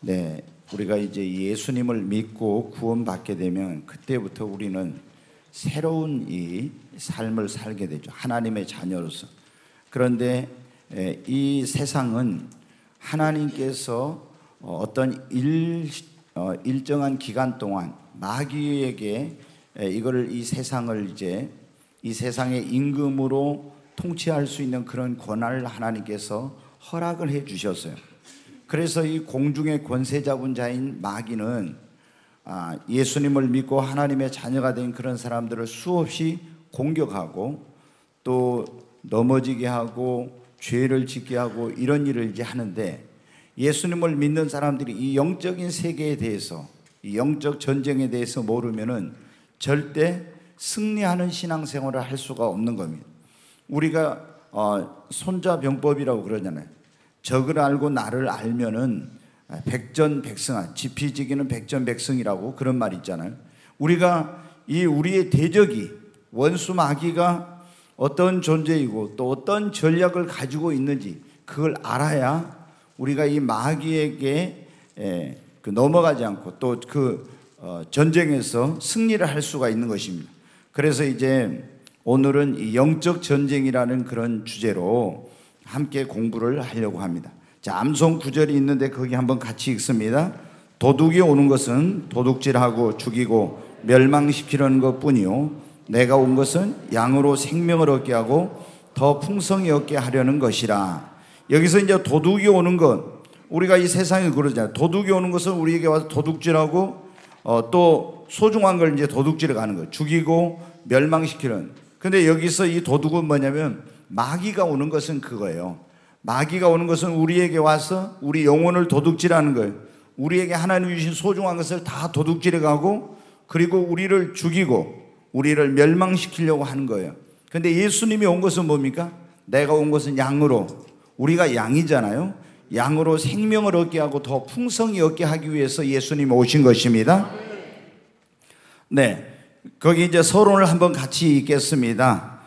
네, 우리가 이제 예수님을 믿고 구원받게 되면 그때부터 우리는 새로운 이 삶을 살게 되죠. 하나님의 자녀로서. 그런데 이 세상은 하나님께서 어떤 일정한 기간 동안 마귀에게 이거를 이 세상을 이제 이 세상의 임금으로 통치할 수 있는 그런 권한을 하나님께서 허락을 해 주셨어요. 그래서 이 공중의 권세 잡은 자인 마귀는 예수님을 믿고 하나님의 자녀가 된 그런 사람들을 수없이 공격하고 또 넘어지게 하고 죄를 짓게 하고 이런 일을 이제 하는데, 예수님을 믿는 사람들이 이 영적인 세계에 대해서, 이 영적 전쟁에 대해서 모르면은 절대 승리하는 신앙생활을 할 수가 없는 겁니다. 우리가 손자병법이라고 그러잖아요. 적을 알고 나를 알면은 백전백승한, 지피지기는 백전백승이라고 그런 말이 있잖아요. 우리가 우리의 대적이, 원수 마귀가 어떤 존재이고 또 어떤 전략을 가지고 있는지 그걸 알아야 우리가 이 마귀에게 넘어가지 않고 또 그 전쟁에서 승리를 할 수가 있는 것입니다. 그래서 이제 오늘은 이 영적 전쟁이라는 그런 주제로 함께 공부를 하려고 합니다. 자, 암송 구절이 있는데 거기 한번 같이 읽습니다. 도둑이 오는 것은 도둑질하고 죽이고 멸망시키려는 것뿐이요, 내가 온 것은 양으로 생명을 얻게 하고 더 풍성히 얻게 하려는 것이라. 여기서 이제 도둑이 오는 것, 우리가 이 세상에 그러잖아요. 도둑이 오는 것은 우리에게 와서 도둑질하고 또 소중한 걸 이제 도둑질해 가는 거, 죽이고 멸망시키는. 근데 여기서 이 도둑은 뭐냐면 마귀가 오는 것은 그거예요. 마귀가 오는 것은 우리에게 와서 우리 영혼을 도둑질하는 거예요. 우리에게 하나님이 주신 소중한 것을 다 도둑질해 가고 그리고 우리를 죽이고 우리를 멸망시키려고 하는 거예요. 근데 예수님이 온 것은 뭡니까? 내가 온 것은 양으로, 우리가 양이잖아요. 양으로 생명을 얻게 하고 더 풍성히 얻게 하기 위해서 예수님이 오신 것입니다. 네, 거기 이제 서론을 한번 같이 읽겠습니다.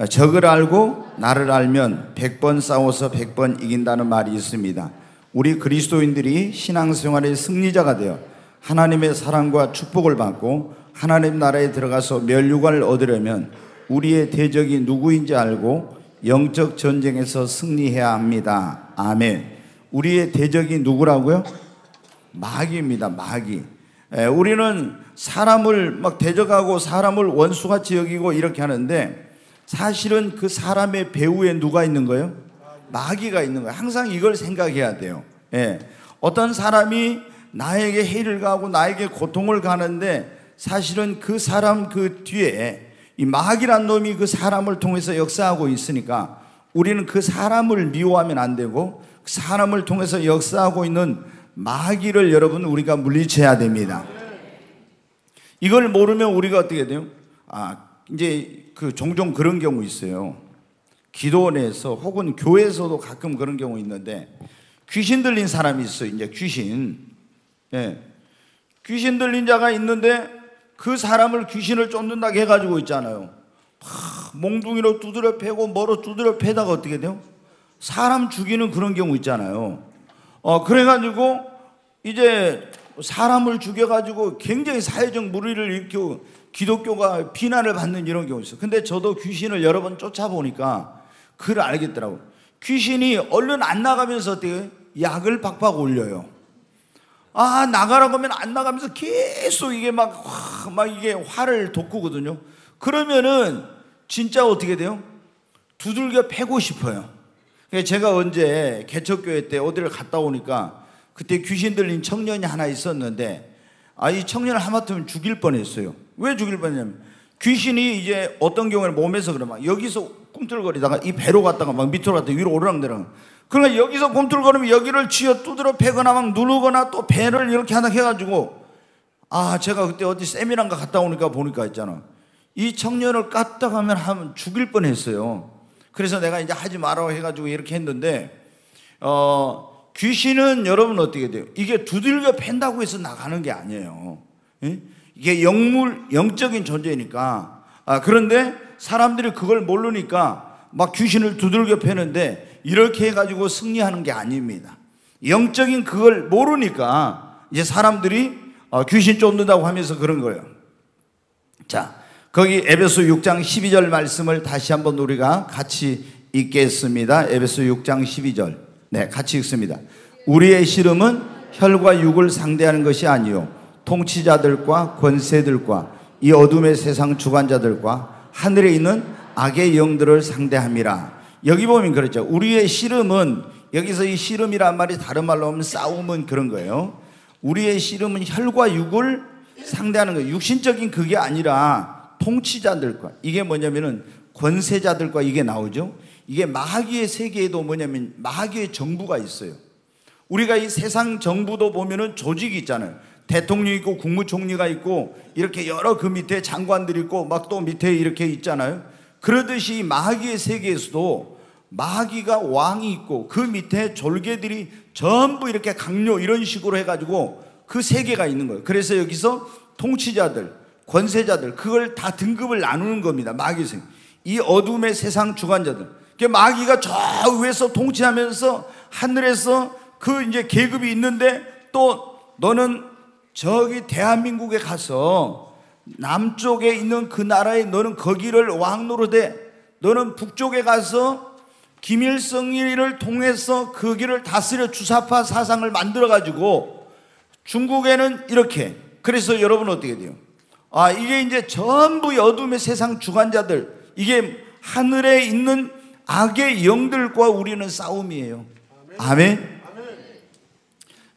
적을 알고 나를 알면 100번 싸워서 100번 이긴다는 말이 있습니다. 우리 그리스도인들이 신앙생활의 승리자가 되어 하나님의 사랑과 축복을 받고 하나님 나라에 들어가서 멸류관을 얻으려면 우리의 대적이 누구인지 알고 영적 전쟁에서 승리해야 합니다. 아멘. 우리의 대적이 누구라고요? 마귀입니다. 마귀. 우리는 사람을 막 대적하고 사람을 원수같이 여기고 이렇게 하는데, 사실은 그 사람의 배후에 누가 있는 거예요? 마귀가 있는 거예요. 항상 이걸 생각해야 돼요. 어떤 사람이 나에게 해를 가하고 나에게 고통을 가는데 사실은 그 사람 그 뒤에 이 마귀란 놈이 그 사람을 통해서 역사하고 있으니까 우리는 그 사람을 미워하면 안 되고 그 사람을 통해서 역사하고 있는 마귀를 여러분 우리가 물리쳐야 됩니다. 이걸 모르면 우리가 어떻게 돼요? 이제 그 종종 그런 경우 있어요. 기도원에서 혹은 교회에서도 가끔 그런 경우 있는데, 귀신 들린 사람이 있어요. 이제 귀신 들린 자가 있는데 그 사람을 귀신을 쫓는다고 해가지고 있잖아요. 몽둥이로 두드려 패고 뭐로 두드려 패다가 어떻게 돼요? 사람 죽이는 그런 경우 있잖아요. 그래가지고 이제 사람을 죽여가지고 굉장히 사회적 물의를 일으키고 기독교가 비난을 받는 이런 경우 있어요. 근데 저도 귀신을 여러 번 쫓아보니까 그걸 알겠더라고요. 귀신이 얼른 안 나가면서 어떻게 약을 팍팍 올려요. 나가라고 하면 안 나가면서 계속 이게 막 이게 화를 돋구거든요. 그러면은 진짜 어떻게 돼요? 두들겨 패고 싶어요. 제가 언제 개척교회 때 어디를 갔다 오니까 그때 귀신 들린 청년이 하나 있었는데, 이 청년을 하마터면 죽일 뻔했어요. 왜 죽일 뻔했냐면 귀신이 이제 어떤 경우에는 몸에서 그러면 여기서 꿈틀거리다가 이 배로 갔다가 막 밑으로 갔다가 위로 오르락내리락. 그러니까 여기서 꿈틀거리면 여기를 쥐어 두드려 패거나 막 누르거나 또 배를 이렇게 하나 해가지고, 제가 그때 어디 세미나인가 갔다 오니까 보니까 있잖아, 이 청년을 깠다가 하면 죽일 뻔했어요. 그래서 내가 이제 하지 말라고 해가지고 이렇게 했는데, 귀신은 여러분 어떻게 돼요? 이게 두들겨 팬다고 해서 나가는 게 아니에요. 이게 영적인 존재니까. 그런데 사람들이 그걸 모르니까 막 귀신을 두들겨 패는데 이렇게 해가지고 승리하는 게 아닙니다. 영적인 그걸 모르니까 이제 사람들이 귀신 쫓는다고 하면서 그런 거예요. 자, 거기 에베소 6장 12절 말씀을 다시 한번 우리가 같이 읽겠습니다. 에베소 6장 12절. 네, 같이 읽습니다. 우리의 씨름은 혈과 육을 상대하는 것이 아니요 통치자들과 권세들과 이 어둠의 세상 주관자들과 하늘에 있는 악의 영들을 상대함이라. 여기 보면 그렇죠. 우리의 씨름은, 여기서 이 씨름이란 말이 다른 말로 하면 싸움은 그런 거예요. 우리의 씨름은 혈과 육을 상대하는 거예요. 육신적인 그게 아니라 통치자들과, 이게 뭐냐면은 권세자들과 이게 나오죠. 이게 마귀의 세계에도 뭐냐면 마귀의 정부가 있어요. 우리가 이 세상 정부도 보면은 조직이 있잖아요. 대통령이 있고 국무총리가 있고 이렇게 여러 그 밑에 장관들이 있고 막 또 밑에 이렇게 있잖아요. 그러듯이 마귀의 세계에서도 마귀가 왕이 있고 그 밑에 졸개들이 전부 이렇게 강요 이런 식으로 해가지고 그 세계가 있는 거예요. 그래서 여기서 통치자들, 권세자들 그걸 다 등급을 나누는 겁니다. 마귀의 세계. 이 어둠의 세상 주관자들. 마귀가 저 위에서 통치하면서 하늘에서 그 이제 계급이 있는데 또 너는 저기 대한민국에 가서 남쪽에 있는 그 나라에 너는 거기를 왕노릇해. 너는 북쪽에 가서 김일성을 통해서 거기를 다스려 주사파 사상을 만들어 가지고 중국에는 이렇게. 그래서 여러분 어떻게 돼요? 이게 이제 전부 어둠의 세상 주관자들, 이게 하늘에 있는 악의 영들과 우리는 싸움이에요. 아멘.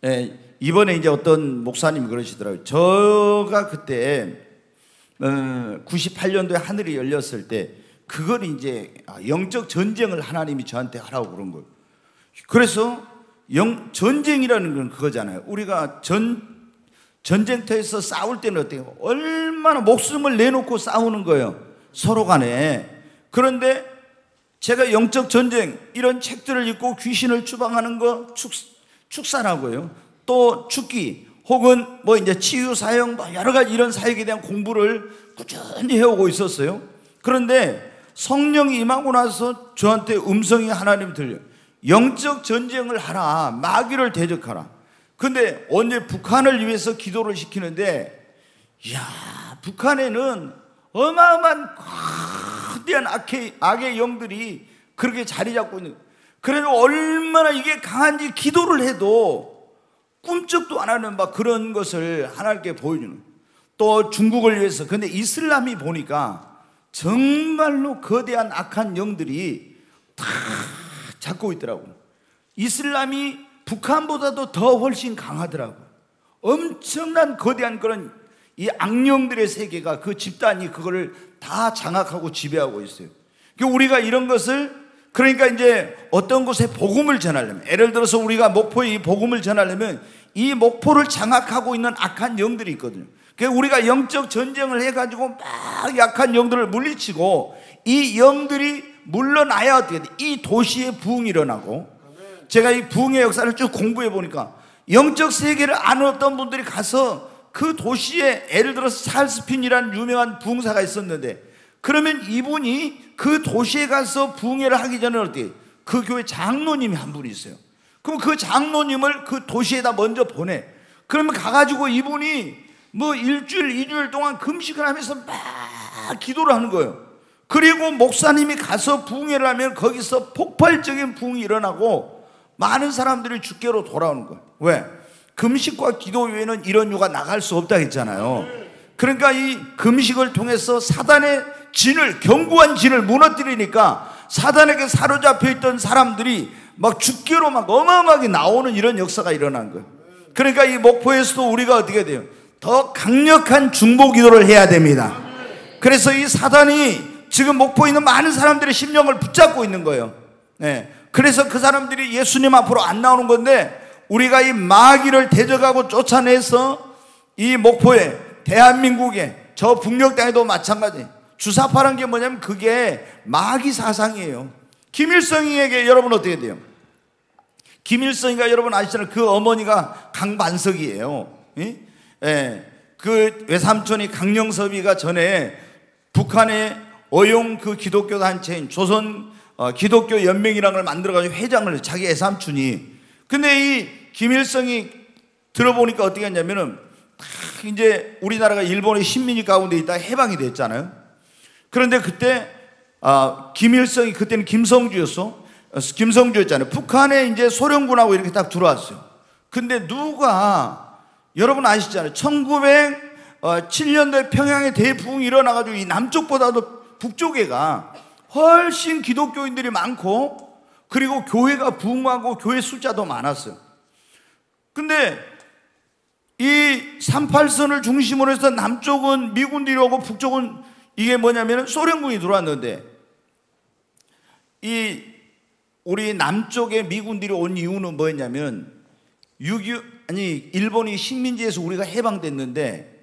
네, 이번에 이제 어떤 목사님이 그러시더라고요. 저가 그때 98년도에 하늘이 열렸을 때 그걸 이제 영적 전쟁을 하나님이 저한테 하라고 그런 거예요. 그래서 전쟁이라는 건 그거잖아요. 우리가 전쟁터에서 싸울 때는 어때요? 얼마나 목숨을 내놓고 싸우는 거예요, 서로 간에. 그런데 제가 영적 전쟁 이런 책들을 읽고 귀신을 추방하는 거 축사라고요. 또 죽기 혹은 뭐 이제 치유 사역 여러 가지 이런 사역에 대한 공부를 꾸준히 해오고 있었어요. 그런데 성령이 임하고 나서 저한테 음성이 하나님 들려요. 영적 전쟁을 하라. 마귀를 대적하라. 근데 언제 북한을 위해서 기도를 시키는데, 이야, 북한에는 어마어마한 거대한 악의 영들이 그렇게 자리 잡고 있는. 그래도 얼마나 이게 강한지 기도를 해도 꿈쩍도 안 하는 막 그런 것을 하나님께 보여주는. 또 중국을 위해서. 근데 이슬람이 보니까 정말로 거대한 악한 영들이 다 잡고 있더라고요. 이슬람이 북한보다도 더 훨씬 강하더라고요. 엄청난 거대한 그런 이 악령들의 세계가, 그 집단이 그거를 다 장악하고 지배하고 있어요. 그러니까 우리가 이런 것을, 그러니까 이제 어떤 곳에 복음을 전하려면, 예를 들어서 우리가 목포에 이 복음을 전하려면 이 목포를 장악하고 있는 악한 영들이 있거든요. 그러니까 우리가 영적 전쟁을 해가지고 막 약한 영들을 물리치고 이 영들이 물러나야 어떻게 돼? 이 도시에 부흥이 일어나고. 제가 이 부흥의 역사를 쭉 공부해 보니까 영적 세계를 아는 어떤 분들이 가서 그 도시에, 예를 들어서 찰스핀이라는 유명한 부흥사가 있었는데, 그러면 이분이 그 도시에 가서 부흥회를 하기 전에 어떻게, 그 교회 장로님이 한 분이 있어요. 그럼 그 장로님을 그 도시에다 먼저 보내. 그러면 가가지고 이분이 뭐 일주일, 2주일 동안 금식을 하면서 막 기도를 하는 거예요. 그리고 목사님이 가서 부흥회를 하면 거기서 폭발적인 부흥이 일어나고 많은 사람들이 주께로 돌아오는 거예요. 왜? 금식과 기도 외에는 이런 유가 나갈 수 없다 했잖아요. 그러니까 이 금식을 통해서 사단의 진을, 견고한 진을 무너뜨리니까 사단에게 사로잡혀 있던 사람들이 막 주께로 막 어마어마하게 나오는 이런 역사가 일어난 거예요. 그러니까 이 목포에서도 우리가 어떻게 돼요? 더 강력한 중보 기도를 해야 됩니다. 그래서 이 사단이 지금 목포에 있는 많은 사람들의 심령을 붙잡고 있는 거예요. 네. 그래서 그 사람들이 예수님 앞으로 안 나오는 건데, 우리가 이 마귀를 대적하고 쫓아내서 이 목포에, 대한민국에, 저 북녘 땅에도 마찬가지. 주사파란 게 뭐냐면 그게 마귀 사상이에요. 김일성에게 여러분 어떻게 돼요? 김일성이가 여러분 아시잖아요. 그 어머니가 강반석이에요. 예? 그 외삼촌이 강영섭이가 전에 북한의 어용 그 기독교 단체인 조선 기독교 연맹이라는 걸 만들어가지고 회장을, 자기 외삼촌이. 근데 이 김일성이 들어보니까 어떻게 했냐면은 이제 우리나라가 일본의 식민지 가운데 있다 해방이 됐잖아요. 그런데 그때 김일성이 그때는 김성주였잖아요. 북한에 이제 소련군하고 이렇게 딱 들어왔어요. 근데 누가 여러분 아시잖아요. 1907년도에 평양에 대부흥이 일어나가지고 이 남쪽보다도 북쪽에가 훨씬 기독교인들이 많고 그리고 교회가 부흥하고 교회 숫자도 많았어요. 근데 이 38선을 중심으로 해서 남쪽은 미군들이 오고 북쪽은 이게 뭐냐면 소련군이 들어왔는데 이 우리 남쪽에 미군들이 온 이유는 뭐였냐면 일본이 식민지에서 우리가 해방됐는데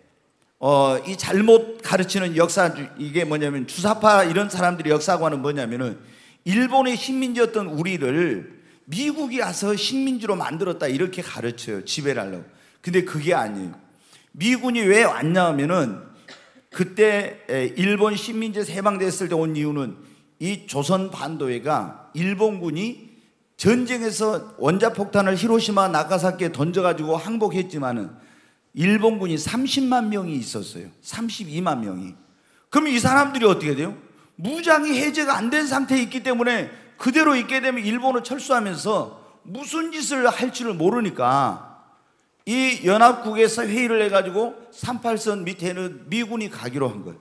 이 잘못 가르치는 역사 이게 뭐냐면 주사파 이런 사람들의 역사관은 뭐냐면은 일본의 식민지였던 우리를 미국이 와서 식민지로 만들었다 이렇게 가르쳐요. 지배를 하려고. 근데 그게 아니에요. 미군이 왜 왔냐 하면은 그때 일본 식민지에서 해방됐을 때 온 이유는 이 조선 반도에가 일본군이 전쟁에서 원자폭탄을 히로시마 나가사키에 던져가지고 항복했지만은 일본군이 30만 명이 있었어요. 32만 명이. 그럼 이 사람들이 어떻게 돼요? 무장이 해제가 안 된 상태에 있기 때문에 그대로 있게 되면 일본을 철수하면서 무슨 짓을 할지를 모르니까 이 연합국에서 회의를 해가지고 38선 밑에는 미군이 가기로 한 거예요.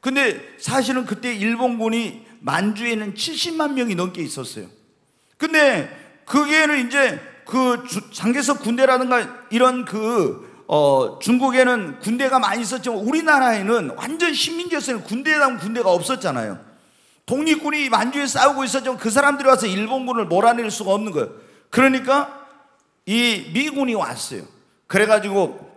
근데 사실은 그때 일본군이 만주에는 70만 명이 넘게 있었어요. 근데 거기에는 이제 그 장개석 군대라든가 이런 중국에는 군대가 많이 있었지만 우리나라에는 완전 식민지였어요. 군대다운 군대가 없었잖아요. 독립군이 만주에 싸우고 있었지만 그 사람들이 와서 일본군을 몰아낼 수가 없는 거예요. 그러니까 이 미군이 왔어요. 그래가지고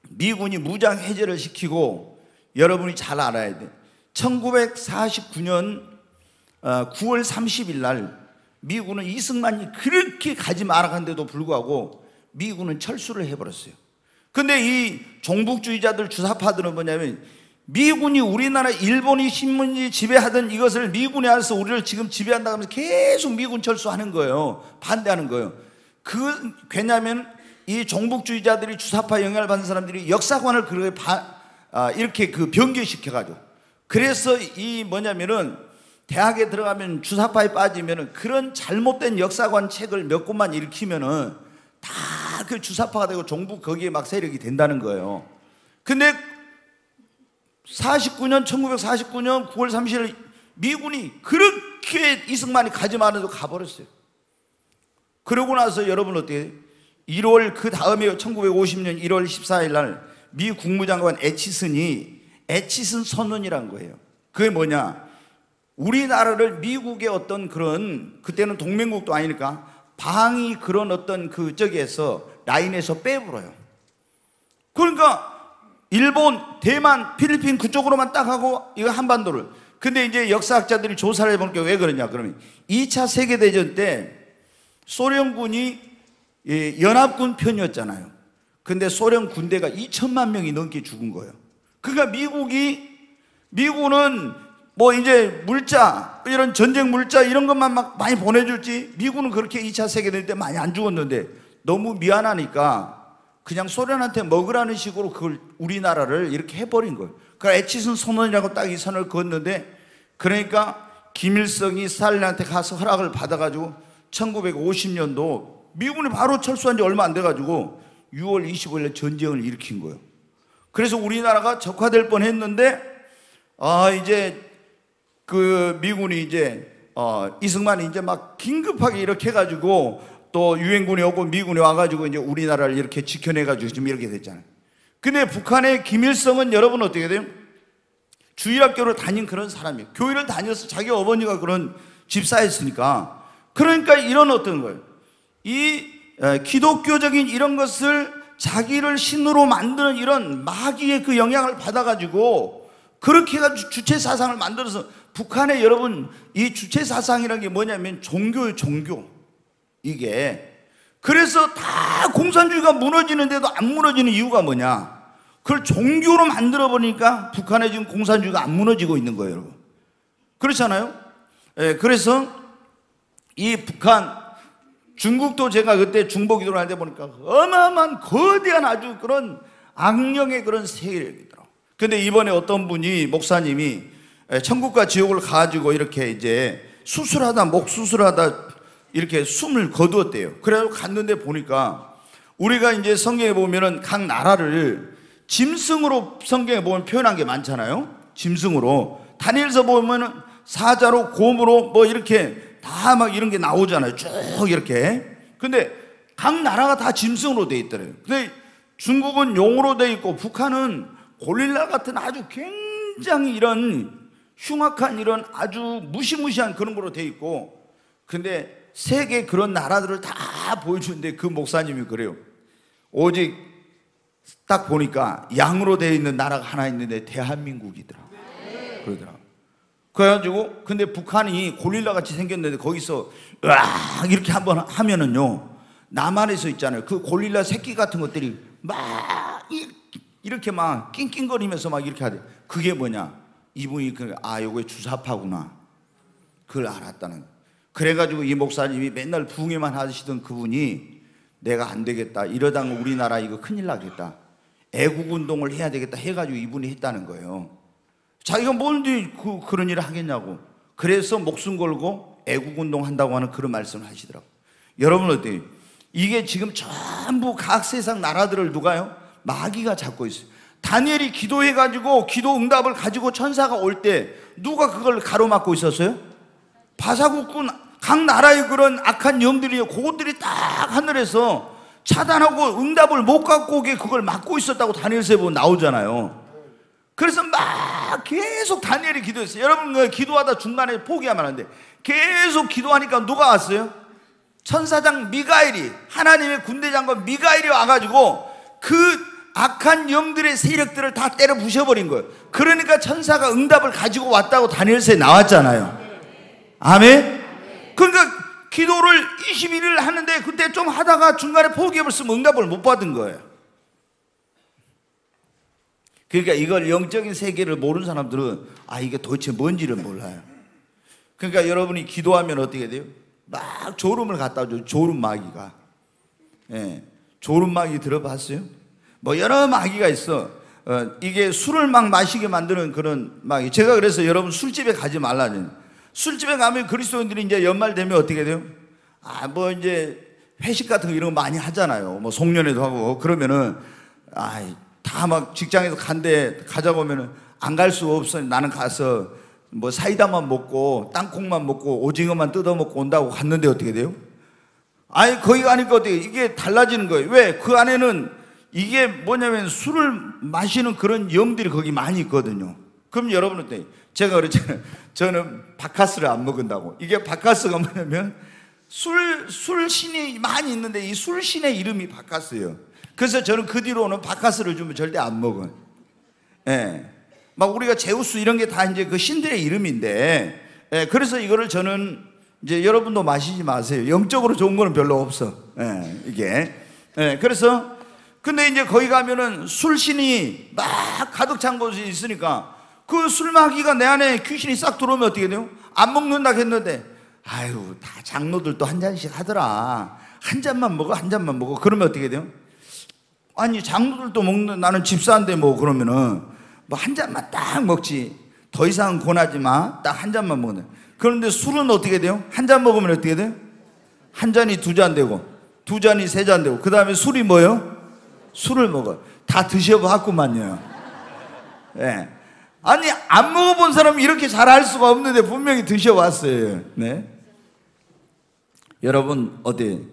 미군이 무장 해제를 시키고 여러분이 잘 알아야 돼. 1949년 9월 30일 날 미군은 이승만이 그렇게 가지 말아간데도 불구하고 미군은 철수를 해버렸어요. 근데 이 종북주의자들 주사파들은 뭐냐면 미군이 우리나라 일본이 식민지 지배하던 이것을 미군이 와서 우리를 지금 지배한다고 하면서 계속 미군 철수하는 거예요. 반대하는 거예요. 왜냐하면 이 종북주의자들이 주사파 영향을 받는 사람들이 역사관을 이렇게 변개시켜가지고 그래서 이 뭐냐면은 대학에 들어가면 주사파에 빠지면은 그런 잘못된 역사관 책을 몇 권만 일으키면은 다 그 주사파가 되고 종북 거기에 막 세력이 된다는 거예요. 근데 1949년 9월 30일 미군이 그렇게 이승만이 가지 말아도 가버렸어요. 그러고 나서 여러분 어떻게 1월 그 다음에 1950년 1월 14일 날 미 국무장관 에치슨 선언이란 거예요. 그게 뭐냐? 우리나라를 미국의 어떤 그런 그때는 동맹국도 아니니까 방위 그런 어떤 저기에서 라인에서 빼버려요. 그러니까 일본, 대만, 필리핀 그쪽으로만 딱 하고 이거 한반도를. 근데 이제 역사학자들이 조사를 해보니까 왜 그러냐 그러면 2차 세계대전 때 소련군이 연합군 편이었잖아요. 근데 소련 군대가 2천만 명이 넘게 죽은 거예요. 그러니까 미군은 뭐 이제 물자, 이런 전쟁 물자 이런 것만 막 많이 보내줬지 미군은 그렇게 2차 세계대전 때 많이 안 죽었는데 너무 미안하니까 그냥 소련한테 먹으라는 식으로 그걸 우리나라를 이렇게 해버린 거예요. 그러니까 에치슨 선언이라고 딱 이 선을 그었는데 그러니까 김일성이 스탈린한테 가서 허락을 받아가지고 1950년도 미군이 바로 철수한 지 얼마 안 돼가지고 6월 25일에 전쟁을 일으킨 거예요. 그래서 우리나라가 적화될 뻔했는데 이제 그 미군이 이제 이승만이 이제 막 긴급하게 이렇게 해가지고 또 유엔군이 오고 미군이 와가지고 이제 우리나라를 이렇게 지켜내가지고 지금 이렇게 됐잖아요. 근데 북한의 김일성은 여러분 어떻게 돼요? 주일학교를 다닌 그런 사람이에요. 교회를 다녀서 자기 어머니가 그런 집사였으니까. 그러니까 이런 어떤 거예요. 이 기독교적인 이런 것을 자기를 신으로 만드는 이런 마귀의 그 영향을 받아가지고 그렇게 해가지고 주체 사상을 만들어서 북한에 여러분 이 주체 사상이라는 게 뭐냐면 종교예요. 종교. 이게 그래서 다 공산주의가 무너지는데도 안 무너지는 이유가 뭐냐? 그걸 종교로 만들어 보니까 북한에 지금 공산주의가 안 무너지고 있는 거예요, 여러분. 그렇잖아요? 그래서 이 북한 중국도 제가 그때 중보기도를 할 때 보니까 어마어마한 거대한 아주 그런 악령의 그런 세력이더라고요. 근데 이번에 어떤 분이, 목사님이 천국과 지옥을 가지고 이렇게 이제 수술하다, 목 수술하다 이렇게 숨을 거두었대요. 그래서 갔는데 보니까 우리가 이제 성경에 보면은 각 나라를 짐승으로 성경에 보면 표현한 게 많잖아요. 짐승으로. 다니엘서 보면은 사자로, 곰으로 뭐 이렇게 다 막 이런 게 나오잖아요. 쭉 이렇게. 근데 각 나라가 다 짐승으로 돼 있더래요. 근데 중국은 용으로 돼 있고 북한은 고릴라 같은 아주 굉장히 이런 흉악한 이런 아주 무시무시한 그런 거로 돼 있고, 근데 세계 그런 나라들을 다 보여주는데 그 목사님이 그래요. 오직 딱 보니까 양으로 되어 있는 나라가 하나 있는데 대한민국이더라고. 그러더라고. 그래가지고 근데 북한이 고릴라 같이 생겼는데 거기서 으악 이렇게 한번 하면은요, 남한에서 있잖아요, 그 고릴라 새끼 같은 것들이 막 이렇게 막 낑낑거리면서 막 이렇게 하대. 그게 뭐냐, 이분이 요게 주사파구나, 그걸 알았다는. 그래가지고 이 목사님이 맨날 부흥회만 하시던 그분이 내가 안 되겠다, 이러다가 우리나라 이거 큰일 나겠다, 애국운동을 해야 되겠다 해가지고 이분이 했다는 거예요. 자기가 뭔데 그런 일을 하겠냐고. 그래서 목숨 걸고 애국운동 한다고 하는 그런 말씀을 하시더라고요. 여러분 어때요? 이게 지금 전부 각 세상 나라들을 누가요? 마귀가 잡고 있어요. 다니엘이 기도해가지고 기도 응답을 가지고 천사가 올 때 누가 그걸 가로막고 있었어요? 바사국군 각 나라의 그런 악한 영들이, 그것들이 딱 하늘에서 차단하고 응답을 못 갖고 오게 그걸 막고 있었다고 다니엘서에 보면 나오잖아요. 그래서 막 계속 다니엘이 기도했어요. 여러분 기도하다 중간에 포기하면 안 돼. 계속 기도하니까 누가 왔어요? 천사장 미가엘이, 하나님의 군대장관 미가엘이 와가지고 그 악한 영들의 세력들을 다 때려 부셔버린 거예요. 그러니까 천사가 응답을 가지고 왔다고 다니엘서에 나왔잖아요. 아멘? 그러니까 기도를 21일 하는데 그때 좀 하다가 중간에 포기해버렸으면 응답을 못 받은 거예요. 그러니까 이걸 영적인 세계를 모르는 사람들은 이게 도대체 뭔지를 몰라요. 그러니까 여러분이 기도하면 어떻게 돼요? 막 졸음을 갖다 줘요. 졸음 마귀가. 예, 졸음 마귀 들어봤어요? 뭐 여러 마귀가 있어. 이게 술을 막 마시게 만드는 그런 마귀. 제가 그래서 여러분 술집에 가지 말라는. 술집에 가면 그리스도인들이 이제 연말 되면 어떻게 돼요? 뭐 이제 회식 같은 거 이런 거 많이 하잖아요. 뭐 송년회도 하고. 그러면은 다 막 직장에서 가자고 하면은 안 갈 수 없어. 나는 가서 뭐 사이다만 먹고 땅콩만 먹고 오징어만 뜯어 먹고 온다고 갔는데 어떻게 돼요? 거기 가니까 어떻게 이게 달라지는 거예요. 왜? 그 안에는 이게 뭐냐면 술을 마시는 그런 영들이 거기 많이 있거든요. 그럼 여러분 어때요? 제가 그랬잖아요. 저는 바카스를 안 먹는다고. 이게 바카스가 뭐냐면 술신이 많이 있는데 이 술신의 이름이 바카스예요. 그래서 저는 그 뒤로는 바카스를 주면 절대 안 먹어요. 예. 막 우리가 제우스 이런 게 다 이제 그 신들의 이름인데, 예. 그래서 이거를 저는 이제 여러분도 마시지 마세요. 영적으로 좋은 거는 별로 없어. 예. 이게. 예. 그래서 근데 이제 거기 가면은 술신이 막 가득 찬 곳이 있으니까 그 술마귀가 내 안에 귀신이 싹 들어오면 어떻게 돼요? 안 먹는다 했는데, 다 장로들도 한 잔씩 하더라. 한 잔만 먹어, 한 잔만 먹어. 그러면 어떻게 돼요? 장로들도 먹는, 나는 집사인데 뭐 그러면은 뭐 한 잔만 딱 먹지. 더 이상 권하지 마. 딱 한 잔만 먹는. 그런데 술은 어떻게 돼요? 한 잔 먹으면 어떻게 돼요? 한 잔이 두 잔 되고, 두 잔이 세 잔 되고, 그 다음에 술이 뭐예요? 술을 먹어. 다 드셔봤구만요. 예. 안 먹어본 사람이 이렇게 잘 알 수가 없는데 분명히 드셔봤어요. 네. 여러분, 어디?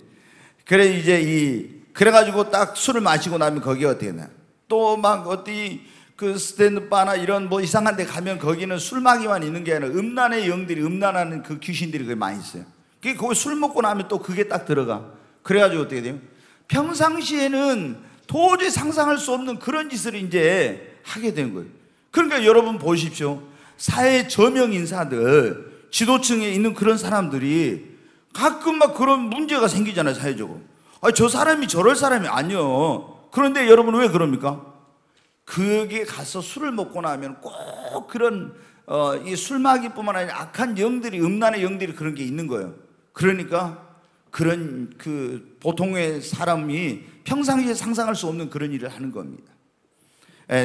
그래가지고 딱 술을 마시고 나면 거기 어떻게 되나? 또 막 어디 그 스탠드바나 이런 뭐 이상한 데 가면 거기는 술마귀만 있는 게 아니라 음란의 영들이, 음란하는 그 귀신들이 거기 많이 있어요. 거기 술 먹고 나면 또 그게 딱 들어가. 그래가지고 어떻게 돼요? 평상시에는 도저히 상상할 수 없는 그런 짓을 이제 하게 된 거예요. 그러니까 여러분 보십시오. 사회 저명 인사들, 지도층에 있는 그런 사람들이 가끔 막 그런 문제가 생기잖아요, 사회적으로. 저 사람이 저럴 사람이 아니요. 그런데 여러분 왜 그럽니까? 거기에 가서 술을 먹고 나면 꼭 그런 이 술마귀뿐만 아니라 악한 영들이, 음란의 영들이 그런 게 있는 거예요. 그러니까 그런 그 보통의 사람이 평상시에 상상할 수 없는 그런 일을 하는 겁니다.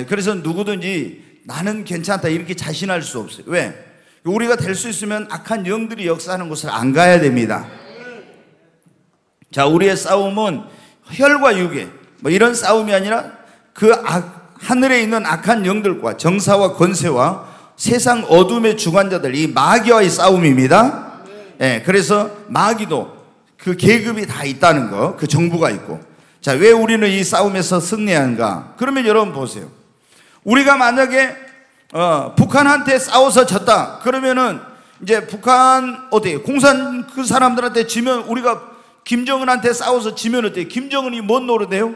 그래서 누구든지 나는 괜찮다 이렇게 자신할 수 없어요. 왜? 우리가 될 수 있으면 악한 영들이 역사하는 곳을 안 가야 됩니다. 자, 우리의 싸움은 혈과 육의 뭐 이런 싸움이 아니라 그 하늘에 있는 악한 영들과 정사와 권세와 세상 어둠의 주관자들, 이 마귀와의 싸움입니다. 그래서 마귀도 그 계급이 다 있다는 거, 그 정부가 있고. 자, 왜 우리는 이 싸움에서 승리하는가? 그러면 여러분 보세요. 우리가 만약에 북한한테 싸워서 졌다 그러면은 이제 북한 어때요? 공산 그 사람들한테 지면, 우리가 김정은한테 싸워서 지면 어때요? 김정은이 뭔 노릇해요?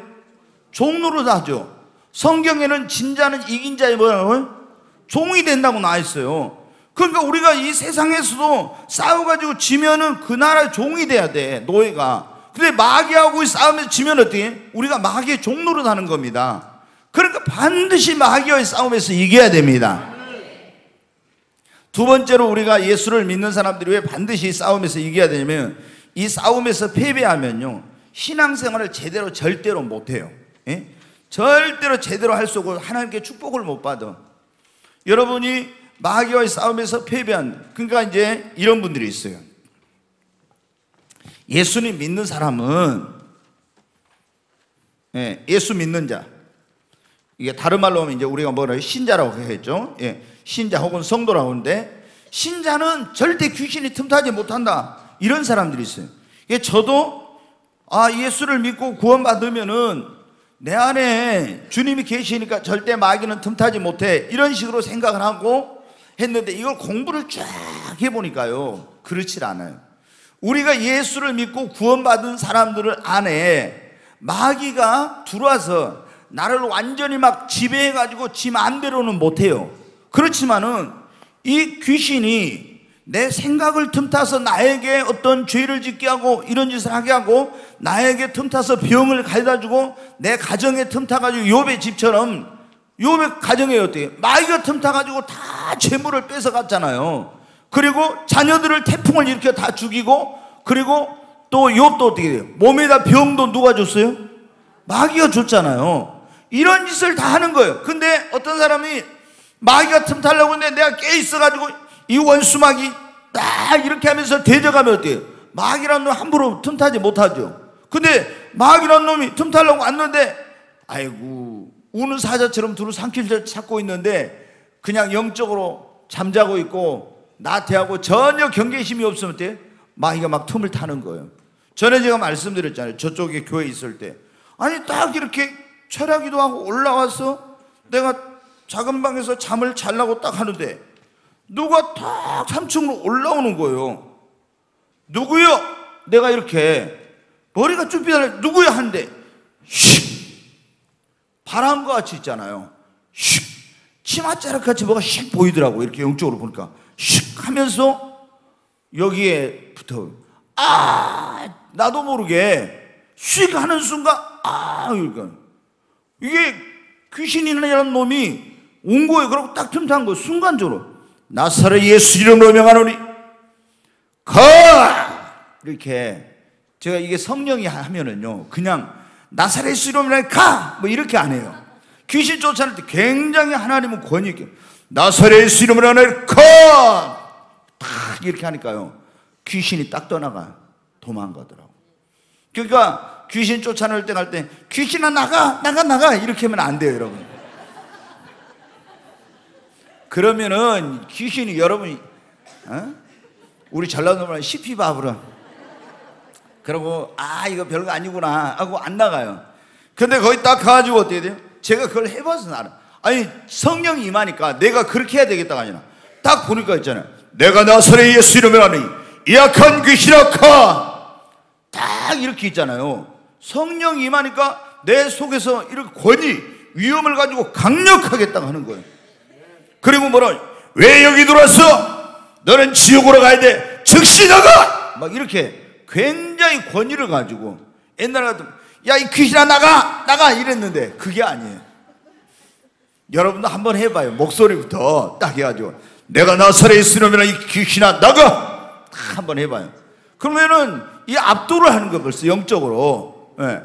종 노릇하죠. 성경에는 진자는 이긴 자의 뭐라고요? 종이 된다고 나와 있어요. 그러니까 우리가 이 세상에서도 싸워가지고 지면은 그 나라의 종이 돼야 돼, 노예가. 근데 마귀하고 싸움에서 지면 어떻게? 우리가 마귀의 종 노릇하는 겁니다. 그러니까 반드시 마귀와의 싸움에서 이겨야 됩니다. 두 번째로 우리가 예수를 믿는 사람들이 왜 반드시 싸움에서 이겨야 되냐면, 이 싸움에서 패배하면요 신앙생활을 제대로 절대로 못해요. 절대로 제대로 할 수 없고 하나님께 축복을 못 받아. 여러분이 마귀와의 싸움에서 패배한, 그러니까 이제 이런 분들이 있어요. 예수님 믿는 사람은, 예수 믿는 자, 이게 다른 말로 하면 이제 우리가 뭐라 신자라고 했죠. 신자 혹은 성도라고 하는데, 신자는 절대 귀신이 틈타지 못한다, 이런 사람들이 있어요. 저도 예수를 믿고 구원받으면은 내 안에 주님이 계시니까 절대 마귀는 틈타지 못해, 이런 식으로 생각을 하고 했는데, 이걸 공부를 쫙 해보니까요 그렇지 않아요. 우리가 예수를 믿고 구원받은 사람들 안에 마귀가 들어와서 나를 완전히 막 지배해가지고 지 마음대로는 못해요. 그렇지만은 이 귀신이 내 생각을 틈타서 나에게 어떤 죄를 짓게 하고 이런 짓을 하게 하고, 나에게 틈타서 병을 가져다주고, 내 가정에 틈타가지고 욥의 집처럼, 욥의 가정에 어떻게 마귀가 틈타가지고 다 재물을 뺏어갔잖아요. 그리고 자녀들을 태풍을 일으켜 다 죽이고, 그리고 또 욥도 어떻게 돼요? 몸에다 병도 누가 줬어요? 마귀가 줬잖아요. 이런 짓을 다 하는 거예요. 근데 어떤 사람이 마귀가 틈타려고 했는데 내가 깨 있어가지고 이 원수마귀 딱 이렇게 하면서 대적하면 어때요? 마귀라는 놈 함부로 틈타지 못하죠. 근데 마귀라는 놈이 틈타려고 왔는데, 아이고 우는 사자처럼 두루 삼킬 찾고 있는데 그냥 영적으로 잠자고 있고 나태하고 전혀 경계심이 없으면 어때요? 마귀가 막 틈을 타는 거예요. 전에 제가 말씀드렸잖아요. 저쪽에 교회 있을 때, 아니 딱 이렇게 철야기도 하고 올라와서 내가 작은 방에서 잠을 자려고 딱 하는데 누가 딱 3층으로 올라오는 거예요. 누구요? 내가 이렇게 머리가 쭉 삐달려, 누구야? 하는데 슉, 바람과 같이 있잖아요. 슉, 치맛자락같이 뭐가 슉 보이더라고. 이렇게 영적으로 보니까 슉 하면서 여기에 붙어. 나도 모르게 슉 하는 순간 그러니까 이게 귀신이라는 놈이 온 거예요. 그러고 딱 틈탄 거예요. 순간적으로 나사렛 예수 이름으로 명하노니 가! 이렇게. 제가 이게 성령이 하면은요 그냥 나사렛 예수 이름으로 가! 뭐 이렇게 안 해요. 귀신 쫓아낼 때 굉장히 하나님은 권위 있게 나사렛 예수 이름으로 하나님 가! 딱 이렇게 하니까요 귀신이 딱 떠나가 도망가더라고. 그러니까 귀신 쫓아낼 때 갈 때 귀신아 나가 이렇게 하면 안 돼요, 여러분. 그러면은 귀신이 여러분이 우리 전라도 말로 시피바브라 그러고 이거 별거 아니구나 하고 안 나가요. 근데 거기 딱 가가지고 어떻게 돼요? 제가 그걸 해봐서 나는, 아니 성령이 임하니까 내가 그렇게 해야 되겠다가 아니라 딱 보니까 있잖아요. 내가 나사렛 예수 이름으로 하니 이 악한 귀신아 가! 딱 이렇게 있잖아요. 성령이 임하니까 내 속에서 이렇게 권위, 위험을 가지고 강력하게 딱 하는 거예요. 그리고 뭐라, 왜 여기 들어왔어? 너는 지옥으로 가야 돼. 즉시 나가! 막 이렇게 굉장히 권위를 가지고, 옛날 같으면 야 이 귀신아 나가 이랬는데 그게 아니에요. 여러분도 한번 해봐요. 목소리부터 딱 해가지고 내가 나사렛 예수 이름으로 이 귀신아 나가! 한번 해봐요. 그러면은 이 압도를 하는 거 벌써 영적으로. 예.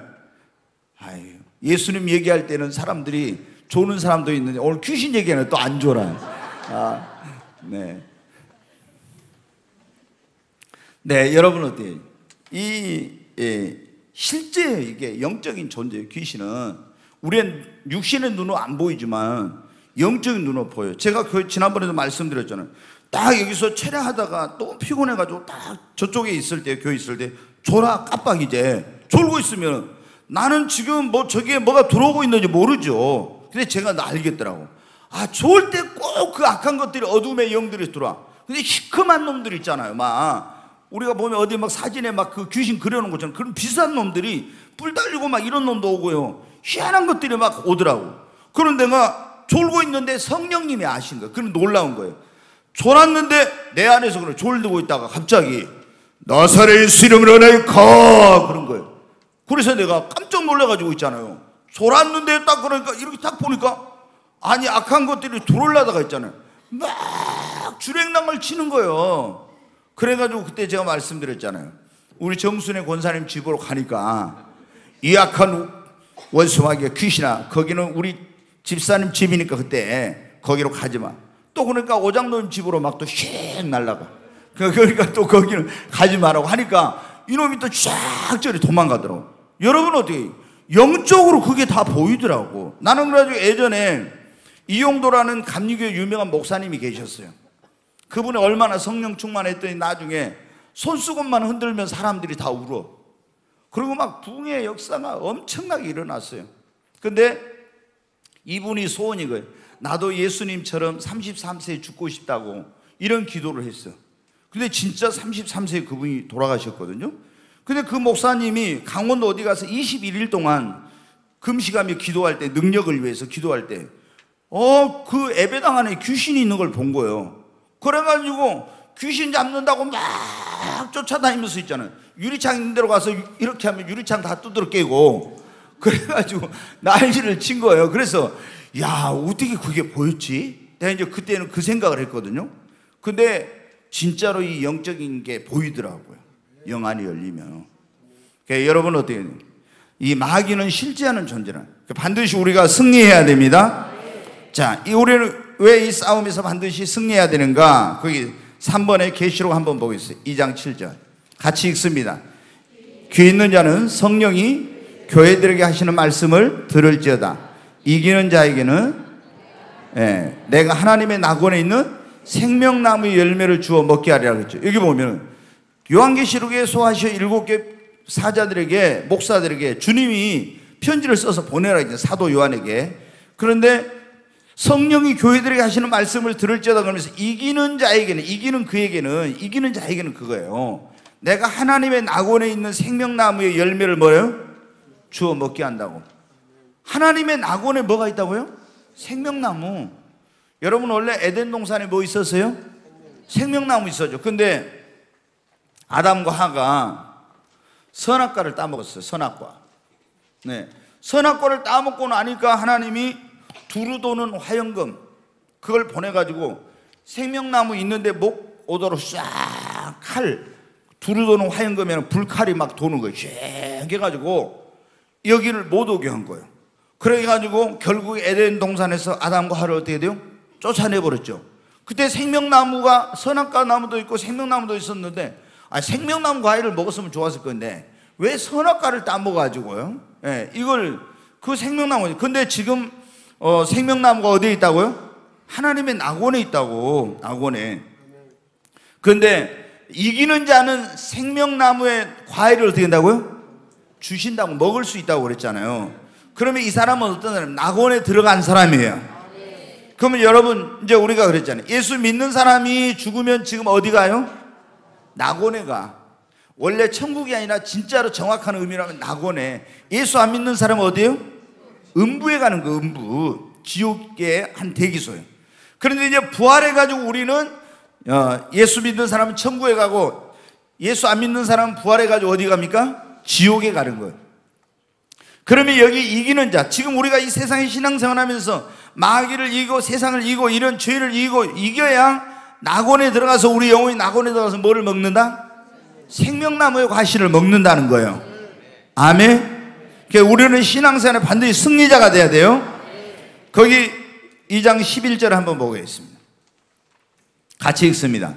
아유, 예수님 얘기할 때는 사람들이 조는 사람도 있는데 오늘 귀신 얘기하는 또 안 조라. 네. 네, 여러분 어때요? 실제 이게 영적인 존재예요. 귀신은 우리는 육신의 눈으로 안 보이지만 영적인 눈으로 보여요. 제가 지난번에도 말씀드렸잖아요. 딱 여기서 촬영하다가 또 피곤해가지고 딱 저쪽에 있을 때, 교회 있을 때 졸아 깜빡이제 졸고 있으면 나는 지금 뭐 저기에 뭐가 들어오고 있는지 모르죠. 근데 제가 알겠더라고. 좋을 때 꼭 그 악한 것들이 어둠의 영들이 들어와. 근데 시큼한 놈들 있잖아요. 막 우리가 보면 어디 막 사진에 막 그 귀신 그려놓은 것처럼 그런 비싼 놈들이 뿔 달리고 막 이런 놈도 오고요. 희한한 것들이 막 오더라고. 그런데 내가 졸고 있는데 성령님이 아신 거예요. 그럼 놀라운 거예요. 졸았는데 내 안에서 그냥 졸고 있다가 갑자기 나사렛 예수 이름으로 나의 가 그런 거예요. 그래서 내가 깜짝 놀라가지고 있잖아요. 졸았는데 딱 그러니까 이렇게 딱 보니까 아니 악한 것들이 들어올라다가 있잖아요. 막 주랭랑을 치는 거예요. 그래가지고 그때 제가 말씀드렸잖아요. 우리 정순의 권사님 집으로 가니까 이 악한 원수마귀가 귀신아 거기는 우리 집사님 집이니까 그때 거기로 가지마. 또 그러니까 오장로님 집으로 막 또 휙 날라가. 그러니까 또 거기는 가지 말라고 하니까 이놈이 또 쫙 저리 도망가더라고. 여러분 어떻게 영적으로 그게 다 보이더라고. 나는 그래가지고 예전에 이용도라는 감리교회 유명한 목사님이 계셨어요. 그분이 얼마나 성령 충만했더니 나중에 손수건만 흔들면 사람들이 다 울어. 그리고 막 붕의 역사가 엄청나게 일어났어요. 근데 이분이 소원이 거예요. 나도 예수님처럼 33세에 죽고 싶다고 이런 기도를 했어. 근데 진짜 33세에 그분이 돌아가셨거든요. 근데 그 목사님이 강원도 어디 가서 21일 동안 금식하며 기도할 때, 능력을 위해서 기도할 때 그 예배당 안에 귀신이 있는 걸 본 거예요. 그래가지고 귀신 잡는다고 막 쫓아다니면서 있잖아요. 유리창 있는 데로 가서 이렇게 하면 유리창 다 두드러 깨고 그래가지고 난리를 친 거예요. 그래서 야 어떻게 그게 보였지? 내가 이제 그때는 그 생각을 했거든요. 근데 진짜로 이 영적인 게 보이더라고요. 영안이 열리면. 그러니까 여러분 어떻게 해요? 이 마귀는 실제하는 존재라. 반드시 우리가 승리해야 됩니다. 자, 우리는 왜 이 싸움에서 반드시 승리해야 되는가? 거기 3번의 계시록 한번 보겠습니다. 2장 7절 같이 읽습니다. 귀 있는 자는 성령이 교회들에게 하시는 말씀을 들을지어다. 이기는 자에게는 내가 하나님의 낙원에 있는 생명나무의 열매를 주어 먹게 하리라 그랬죠. 여기 보면 요한계시록에 소하시어 7개 사자들에게, 목사들에게 주님이 편지를 써서 보내라 했죠. 사도 요한에게. 그런데 성령이 교회들에게 하시는 말씀을 들을지어다 그러면서 이기는 자에게는, 이기는 자에게는 그거예요. 내가 하나님의 낙원에 있는 생명나무의 열매를 뭐예요? 주어 먹게 한다고. 하나님의 낙원에 뭐가 있다고요? 생명나무. 여러분 원래 에덴 동산에 뭐 있었어요? 생명나무 있었죠. 근데 아담과 하가 선악과를 따먹었어요. 선악과. 네. 선악과를 따먹고 나니까 하나님이 두루 도는 화영금 그걸 보내가지고 생명나무 있는데 목 오도록 쫙 칼 두루 도는 화영금에는 불칼이 막 도는 거예요. 쫙 해가지고 여기를 못 오게 한 거예요. 그래가지고 결국 에덴 동산에서 아담과 하를 어떻게 돼요? 쫓아내버렸죠. 그때 생명나무가 선악과 나무도 있고 생명나무도 있었는데 생명나무 과일을 먹었으면 좋았을 건데 왜 선악과를 따먹어가지고요? 이걸 그 생명나무. 근데 지금 생명나무가 어디에 있다고요? 하나님의 낙원에 있다고. 낙원에. 그런데 이기는 자는 생명나무의 과일을 어떻게 한다고요? 주신다고. 먹을 수 있다고 그랬잖아요. 그러면 이 사람은 어떤 사람? 낙원에 들어간 사람이에요. 그러면 여러분 이제 우리가 그랬잖아요. 예수 믿는 사람이 죽으면 지금 어디 가요? 낙원에 가. 원래 천국이 아니라 진짜로 정확한 의미라면 낙원에. 예수 안 믿는 사람은 어디에요? 음부에 가는 거. 음부. 지옥의 한 대기소예요. 그런데 이제 부활해가지고 우리는 예수 믿는 사람은 천국에 가고 예수 안 믿는 사람은 부활해가지고 어디 갑니까? 지옥에 가는 거예요. 그러면 여기 이기는 자, 지금 우리가 이 세상에 신앙생활하면서 마귀를 이기고 세상을 이기고 이런 죄를 이기고 이겨야 낙원에 들어가서 우리 영혼이 낙원에 들어가서 뭐를 먹는다? 생명나무의 과실을 먹는다는 거예요. 아멘. 그러니까 우리는 신앙생활에 반드시 승리자가 돼야 돼요. 거기 2장 11절 한번 보겠습니다. 같이 읽습니다.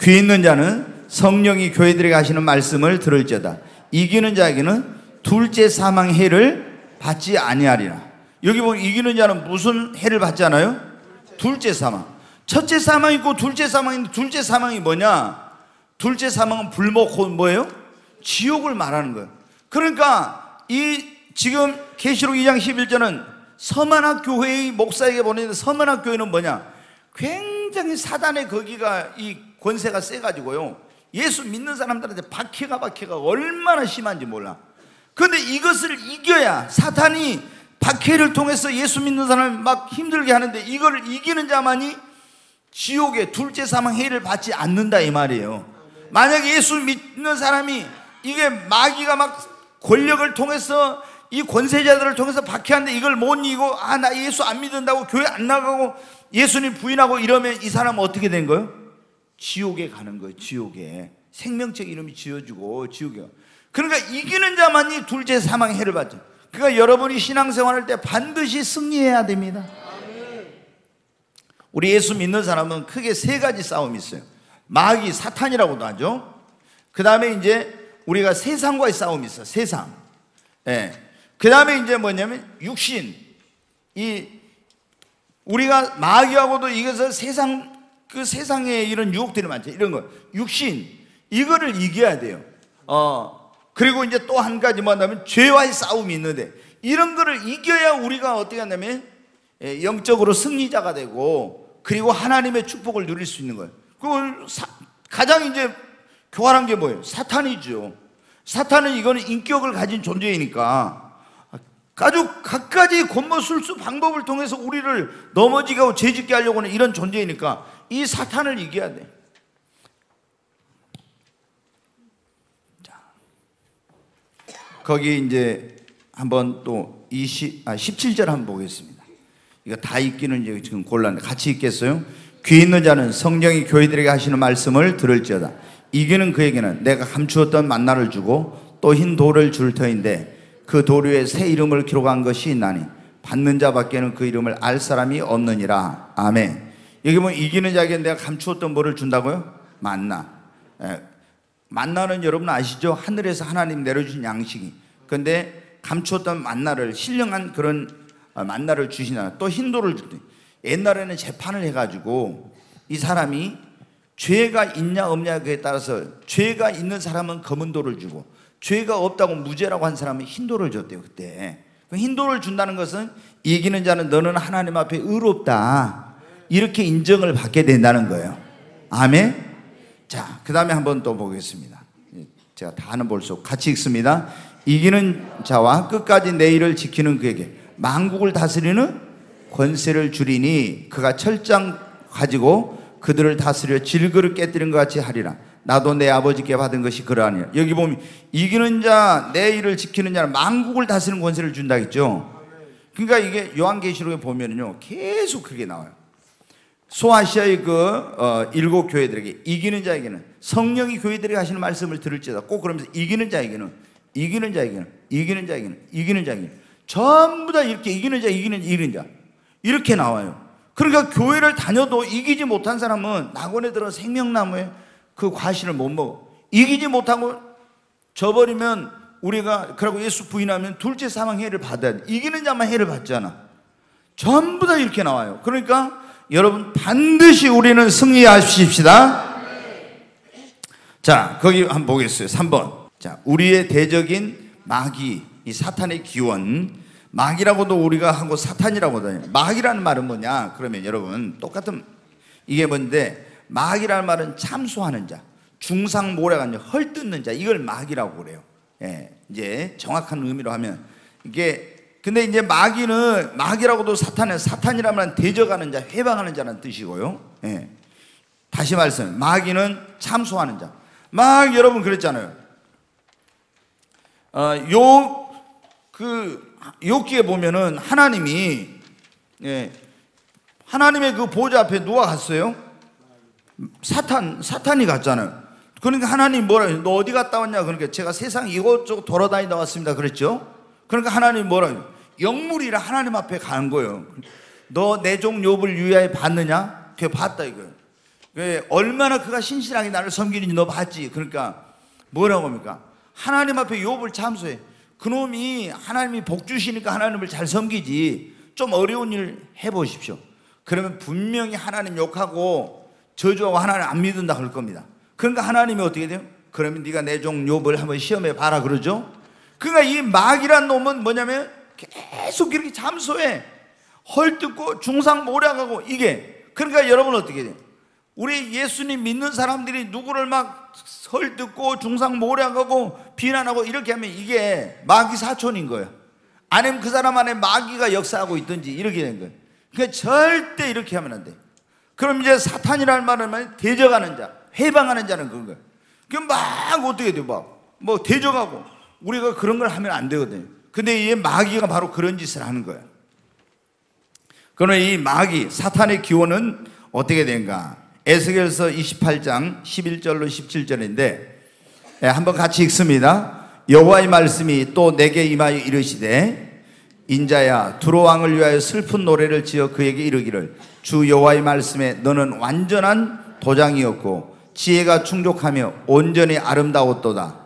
귀 있는 자는 성령이 교회들에게 하시는 말씀을 들을지어다. 이기는 자에게는 둘째 사망의 해를 받지 아니하리라. 여기 보면 이기는 자는 무슨 해를 받지 않아요? 둘째 사망. 첫째 사망이 있고 둘째 사망이 있는데, 둘째 사망이 뭐냐? 둘째 사망은 불목, 곧 뭐예요? 지옥을 말하는 거예요. 그러니까 이 지금 계시록 2장 11절은 서만학 교회의 목사에게 보내는 서만학 교회는 뭐냐? 굉장히 사단의 거기가 이 권세가 세가지고요, 예수 믿는 사람들한테 박해가 얼마나 심한지 몰라. 그런데 이것을 이겨야, 사탄이 박해를 통해서 예수 믿는 사람을 막 힘들게 하는데 이걸 이기는 자만이 지옥의 둘째 사망 해를 받지 않는다 이 말이에요. 만약에 예수 믿는 사람이 이게 마귀가 막 권력을 통해서 이 권세자들을 통해서 박해하는데 이걸 못 이기고, 아, 나 예수 안 믿는다고 교회 안 나가고 예수님 부인하고 이러면 이 사람은 어떻게 된 거예요? 지옥에 가는 거예요. 지옥에. 생명책 이름이 지어주고 지옥에. 그러니까 이기는 자만이 둘째 사망의 해를 받죠. 그러니까 여러분이 신앙생활할 때 반드시 승리해야 됩니다. 우리 예수 믿는 사람은 크게 세 가지 싸움이 있어요. 마귀, 사탄이라고도 하죠. 그 다음에 이제 우리가 세상과의 싸움이 있어요. 세상. 예. 그 다음에 이제 뭐냐면 육신. 우리가 마귀하고도 이겨서 그 세상에 이런 유혹들이 많죠. 이런 거. 육신. 이거를 이겨야 돼요. 그리고 이제 또 한 가지 뭐냐면 죄와의 싸움이 있는데, 이런 거를 이겨야 우리가 어떻게 하냐면 영적으로 승리자가 되고, 그리고 하나님의 축복을 누릴 수 있는 거예요. 그리고 가장 이제 교활한 게 뭐예요? 사탄이죠. 사탄은 이거는 인격을 가진 존재이니까 아주 갖가지 권모술수 방법을 통해서 우리를 넘어지게 하고 죄짓게 하려고 하는 이런 존재이니까 이 사탄을 이겨야 돼. 자, 거기 이제 한번 또 17절 한번 보겠습니다. 이거 다 읽기는 이제 지금 곤란해. 같이 읽겠어요? 귀 있는 자는 성령이 교회들에게 하시는 말씀을 들을지어다. 이기는 그에게는 내가 감추었던 만나를 주고 또 흰 돌을 줄 터인데 그 돌 위에 새 이름을 기록한 것이 있나니 받는 자밖에는 그 이름을 알 사람이 없느니라. 아멘. 여기 보면 이기는 자에게 내가 감추었던 뭐를 준다고요? 만나. 만나는 여러분 아시죠? 하늘에서 하나님 내려주신 양식이. 그런데 감추었던 만나를, 신령한 그런 만나를 주시나. 또 흰 돌을 줄 때, 옛날에는 재판을 해가지고 이 사람이 죄가 있냐 없냐에 따라서 죄가 있는 사람은 검은 돌을 주고 죄가 없다고 무죄라고 한 사람은 흰 돌을 줬대요. 그때 흰 돌을 준다는 것은 이기는 자는 너는 하나님 앞에 의롭다, 이렇게 인정을 받게 된다는 거예요. 아멘. 자, 그 다음에 한번 또 보겠습니다. 제가 다는 볼 수 없고 같이 읽습니다. 이기는 자와 끝까지 내 일을 지키는 그에게 만국을 다스리는 권세를 주리니 그가 철장 가지고 그들을 다스려 질그릇 깨뜨린 것 같이 하리라. 나도 내 아버지께 받은 것이 그러하니라. 여기 보면 이기는 자, 내 일을 지키는 자는 만국을 다스리는 권세를 준다 했죠. 그러니까 이게 요한계시록에 보면은요 계속 그게 나와요. 소아시아의 그 일곱 교회들에게, 이기는 자에게는 성령이 교회들에게 하시는 말씀을 들을지어다. 꼭 그러면서 이기는 자에게는 전부 다 이렇게 이기는 자 이렇게 나와요. 그러니까 교회를 다녀도 이기지 못한 사람은 낙원에 들어 생명나무에 그 과실을 못 먹어. 이기지 못하고 져버리면 우리가, 그러고 예수 부인하면 둘째 사망 해를 받아야 돼. 이기는 자만 해를 받잖아. 전부 다 이렇게 나와요. 그러니까 여러분 반드시 우리는 승리하십시다. 자, 거기 한번 보겠어요. 3번. 자, 우리의 대적인 마귀, 이 사탄의 기원. 마귀라고도 우리가 하고 사탄이라고도 해요. 마귀라는 말은 뭐냐? 그러면 여러분 똑같은, 이게 뭔데, 마귀라는 말은 참소하는 자, 중상모략 아니라 헐뜯는 자, 이걸 마귀라고 그래요. 예, 이제 정확한 의미로 하면 이게, 근데 이제 마귀는, 마귀라고도 사탄이라는 말은 대적하는 자, 회방하는 자라는 뜻이고요. 예. 다시 말씀, 마귀는 참소하는 자. 막 여러분 그랬잖아요. 욥기에 보면은 하나님이, 예, 하나님의 그 보좌 앞에 누가 갔어요? 사탄이 갔잖아요. 그러니까 하나님 뭐라 해요? 너 어디 갔다 왔냐? 그러니까 제가 세상 이곳저곳 돌아다니다 왔습니다. 그랬죠? 그러니까 하나님 뭐라 해요? 영물이라 하나님 앞에 가는 거예요. 너 내 종 욥을 유야에 봤느냐? 그게 봤다 이거예요. 얼마나 그가 신실하게 나를 섬기는지 너 봤지? 그러니까 뭐라고 합니까? 하나님 앞에 욥을 참소해. 그놈이 하나님이 복 주시니까 하나님을 잘 섬기지. 좀 어려운 일 해보십시오. 그러면 분명히 하나님 욕하고 저주하고 하나님 안 믿는다 그럴 겁니다. 그러니까 하나님이 어떻게 돼요? 그러면 네가 내 종 욥을 한번 시험해 봐라 그러죠. 그러니까 이 마귀란 놈은 뭐냐면 계속 이렇게 잠소해. 헐뜯고 중상모략하고 이게. 그러니까 여러분 어떻게 돼요? 우리 예수님 믿는 사람들이 누구를 막 헐뜯고 중상모략하고 비난하고 이렇게 하면 이게 마귀 사촌인 거예요. 아니면 그 사람 안에 마귀가 역사하고 있든지 이렇게 된 거예요. 그러니까 절대 이렇게 하면 안 돼. 그럼 이제 사탄이라는 말은 대적하는 자, 해방하는 자는 그런 거예요. 그럼 막 어떻게 돼요? 뭐 대적하고 우리가 그런 걸 하면 안 되거든요. 근데 이 마귀가 바로 그런 짓을 하는 거예요. 그러나 이 마귀, 사탄의 기원은 어떻게 된가? 에스겔서 28장 11절로 17절인데 한번 같이 읽습니다. 여호와의 말씀이 또 내게 임하여 이르시되 인자야 두로 왕을 위하여 슬픈 노래를 지어 그에게 이르기를 주 여호와의 말씀에 너는 완전한 도장이었고 지혜가 충족하며 온전히 아름다웠도다.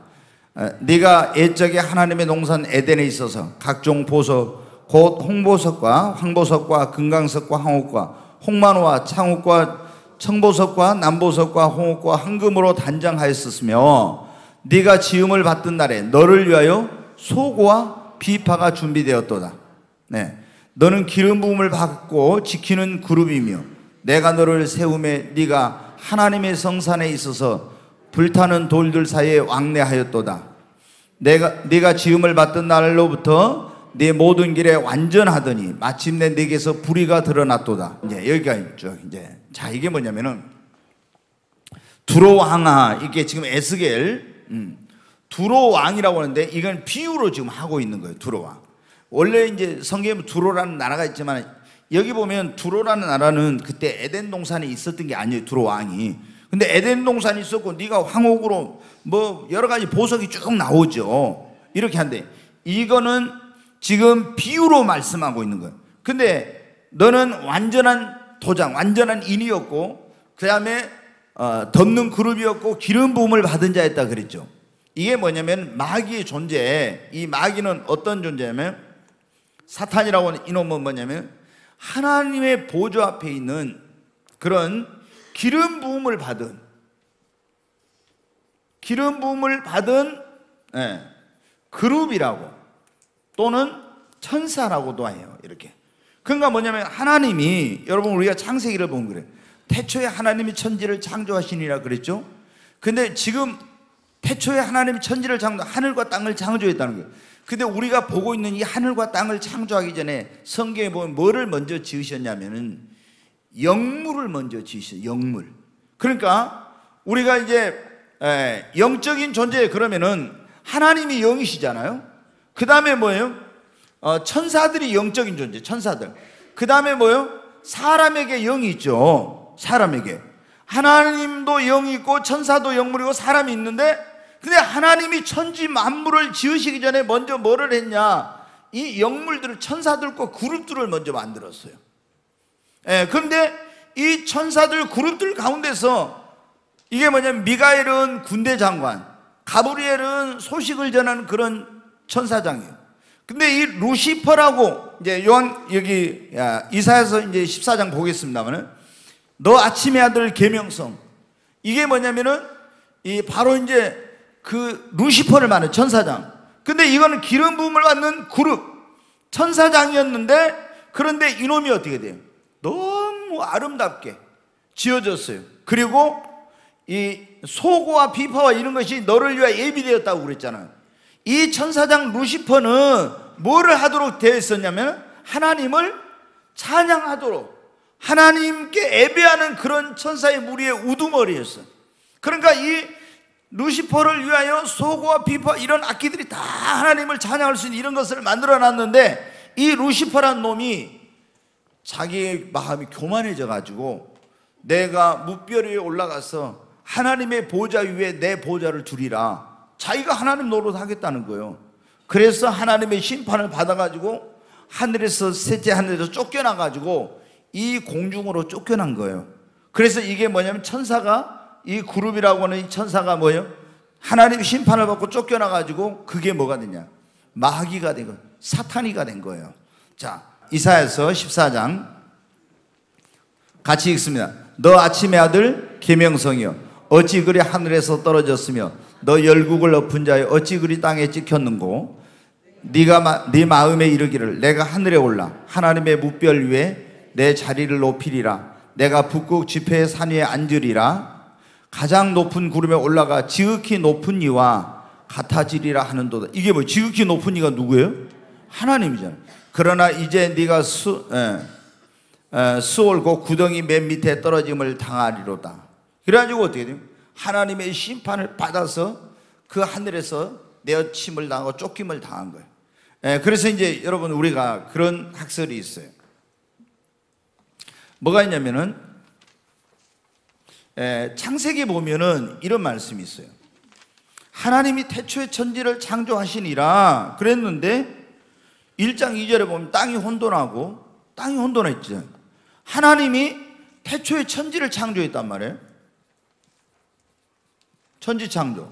네가 옛적에 하나님의 농산 에덴에 있어서 각종 보석 곧 홍보석과 황보석과 금강석과 황옥과 홍만호와 창옥과 청보석과 남보석과 홍옥과 황금으로 단장하였었으며 네가 지음을 받던 날에 너를 위하여 소고와 비파가 준비되었도다. 네. 너는 기름 부음을 받고 지키는 그룹이며 내가 너를 세움에 네가 하나님의 성산에 있어서 불타는 돌들 사이에 왕래하였도다. 네가 지음을 받던 날로부터 네 모든 길에 완전하더니 마침내 네게서 불의가 드러났도다. 이제 여기까지 쭉 이제 자 이게 뭐냐면은 두로 왕아 이게 지금 에스겔 두로 왕이라고 하는데 이건 비유로 지금 하고 있는 거예요. 두로 왕. 원래 이제 성경에 두로라는 나라가 있지만 여기 보면 두로라는 나라는 그때 에덴 동산에 있었던 게 아니에요. 두로 왕이. 근데 에덴 동산이 있었고 네가 황옥으로 뭐 여러 가지 보석이 쭉 나오죠. 이렇게 한데 이거는 지금 비유로 말씀하고 있는 거예요. 근데 너는 완전한 도장, 완전한 인이었고 그 다음에 덮는 그룹이었고 기름 부음을 받은 자였다 그랬죠. 이게 뭐냐면 마귀의 존재. 이 마귀는 어떤 존재냐면 사탄이라고 하는 이놈은 뭐냐면 하나님의 보좌 앞에 있는 그런 기름 부음을 받은 그룹이라고 또는 천사라고도 해요. 이렇게. 그러니까 뭐냐면 하나님이 여러분 우리가 창세기를 보면 그래요. 태초에 하나님이 천지를 창조하시니라 그랬죠. 근데 지금 태초에 하나님이 천지를 하늘과 땅을 창조했다는 거예요. 근데 우리가 보고 있는 이 하늘과 땅을 창조하기 전에 성경에 보면 뭐를 먼저 지으셨냐면은 영물을 먼저 지으셨어요. 영물. 그러니까 우리가 이제 영적인 존재 그러면은 하나님이 영이시잖아요. 그 다음에 뭐예요? 천사들이 영적인 존재, 천사들. 그 다음에 뭐예요? 사람에게 영이 있죠. 사람에게. 하나님도 영이 있고 천사도 영물이고 사람이 있는데 근데 하나님이 천지 만물을 지으시기 전에 먼저 뭐를 했냐? 이 영물들을 천사들과 그룹들을 먼저 만들었어요. 그런데 이 천사들 그룹들 가운데서 이게 뭐냐면 미가엘은 군대 장관, 가브리엘은 소식을 전하는 그런 천사장이에요. 근데 이 루시퍼라고 이제 여기 이사야서 이제 14장 보겠습니다만은 너 아침의 아들 계명성 이게 뭐냐면은 이 바로 이제 그 루시퍼를 말하는 천사장. 근데 이거는 기름 부음을 받는 그룹 천사장이었는데 그런데 이놈이 어떻게 돼요? 너무 아름답게 지어졌어요. 그리고 이 소고와 비파와 이런 것이 너를 위하여 예비되었다고 그랬잖아요. 이 천사장 루시퍼는 뭐를 하도록 되어 있었냐면 하나님을 찬양하도록 하나님께 예배하는 그런 천사의 무리의 우두머리였어요. 그러니까 이 루시퍼를 위하여 소고와 비파 이런 악기들이 다 하나님을 찬양할 수 있는 이런 것을 만들어 놨는데 이 루시퍼란 놈이 자기의 마음이 교만해져 가지고 내가 무별 위에 올라가서 하나님의 보좌 위에 내 보좌를 두리라. 자기가 하나님 노릇하겠다는 거예요. 그래서 하나님의 심판을 받아가지고 하늘에서, 셋째 하늘에서 쫓겨나가지고 이 공중으로 쫓겨난 거예요. 그래서 이게 뭐냐면 천사가, 이 그룹이라고 하는 이 천사가 뭐예요? 하나님 심판을 받고 쫓겨나가지고 그게 뭐가 되냐? 마귀가 된 거예요. 사탄이가 된 거예요. 자, 이사야서 14장 같이 읽습니다. 너 아침의 아들 계명성이여, 어찌 그리 하늘에서 떨어졌으며 너 열국을 엎은 자여 어찌 그리 땅에 찍혔는고. 네가 네 마음에 이르기를 내가 하늘에 올라 하나님의 뭇별 위에 내 자리를 높이리라. 내가 북극 지폐의 산 위에 앉으리라. 가장 높은 구름에 올라가 지극히 높은 이와 같아지리라 하는도다. 이게 뭐 지극히 높은 이가 누구예요? 하나님이잖아요. 그러나 이제 네가 수월 곧 구덩이 맨 밑에 떨어짐을 당하리로다. 그래가지고 어떻게 돼요? 하나님의 심판을 받아서 그 하늘에서 내어침을 당하고 쫓김을 당한 거예요. 그래서 이제 여러분, 우리가 그런 학설이 있어요. 뭐가 있냐면은 창세기 보면은 이런 말씀이 있어요. 하나님이 태초에 천지를 창조하시니라 그랬는데 1장 2절에 보면 땅이 혼돈했죠. 하나님이 태초에 천지를 창조했단 말이에요. 천지 창조.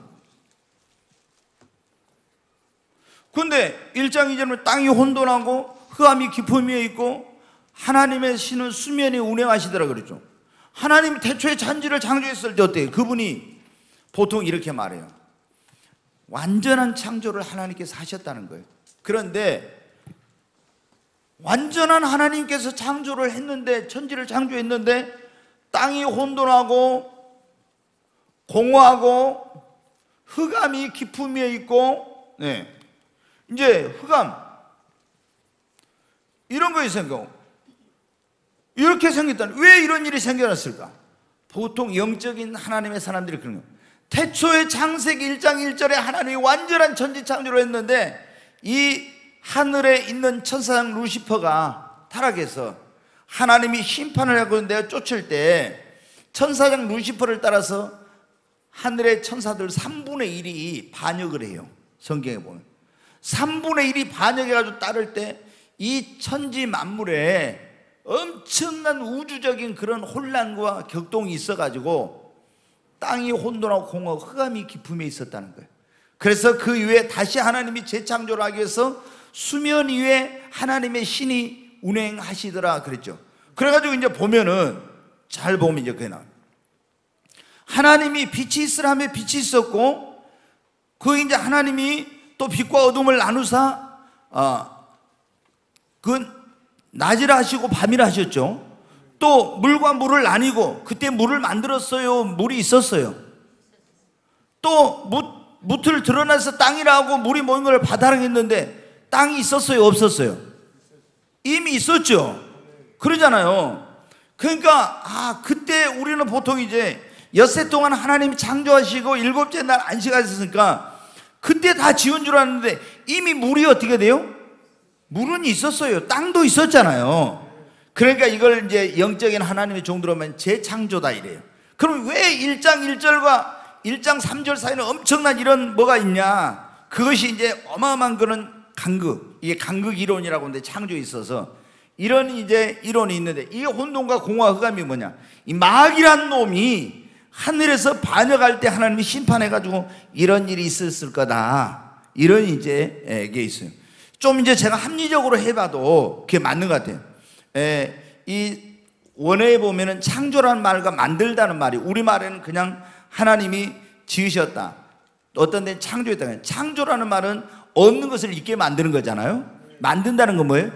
근데 1장 2절은 땅이 혼돈하고 흑암이 깊음 위에 있고 하나님의 신은 수면에 운행하시더라 그랬죠. 하나님이 태초에 천지를 창조했을 때 어때요? 그분이 보통 이렇게 말해요. 완전한 창조를 하나님께서 하셨다는 거예요. 그런데 완전한 하나님께서 창조를 했는데, 천지를 창조했는데 땅이 혼돈하고 공허하고 흑암이 깊음 위에 있고, 이제 흑암 이런 거에 생겨. 이렇게 생겼다는, 왜 이런 일이 생겨났을까? 보통 영적인 하나님의 사람들이 그런 거예요. 태초에 창세기 1장 1절에 하나님이 완전한 천지 창조를 했는데 이 하늘에 있는 천사장 루시퍼가 타락해서 하나님이 심판을 하고 내가 쫓을 때 천사장 루시퍼를 따라서 하늘의 천사들 3분의 1이 반역을 해요. 성경에 보면 3분의 1이 반역해가지고 따를 때 이 천지 만물에 엄청난 우주적인 그런 혼란과 격동이 있어가지고 땅이 혼돈하고 공허하고 흑암이 깊음에 있었다는 거예요. 그래서 그 위에 다시 하나님이 재창조를 하기 위해서 수면 위에 하나님의 신이 운행하시더라 그랬죠. 그래가지고 이제 보면은, 잘 보면 이제 그게 나와요. 하나님이 빛이 있으라며 빛이 있었고, 그 이제 하나님이 또 빛과 어둠을 나누사 그 낮이라 하시고 밤이라 하셨죠. 또 물과 물을 나뉘고, 그때 물을 만들었어요? 물이 있었어요? 또 무틀 드러나서 땅이라 하고 물이 모인 걸 바다라 했는데 땅이 있었어요? 없었어요? 이미 있었죠. 그러잖아요. 그러니까 그때 우리는 보통 이제 엿새 동안 하나님이 창조하시고 7째 날 안식하셨으니까 그때 다 지은 줄 알았는데 이미 물이 어떻게 돼요? 물은 있었어요. 땅도 있었잖아요. 그러니까 이걸 이제 영적인 하나님의 종들로만 재창조다 이래요. 그럼 왜 1장 1절과 1장 3절 사이는 엄청난 이런 뭐가 있냐? 그것이 이제 어마어마한 그런 간극, 이게 간극 이론이라고 하는데 창조에 있어서 이런 이제 이론이 있는데, 이 혼돈과 공허와 흑암이 뭐냐? 이 마귀란 놈이 하늘에서 반역할 때 하나님이 심판해가지고 이런 일이 있었을 거다. 이런 이제 게 있어요. 좀 이제 제가 합리적으로 해봐도 그게 맞는 것 같아요. 이 원어에 보면은 창조라는 말과 만들다는 말이, 우리말에는 그냥 하나님이 지으셨다, 어떤 데는 창조했다. 창조라는 말은 없는 것을 있게 만드는 거잖아요. 만든다는 건 뭐예요?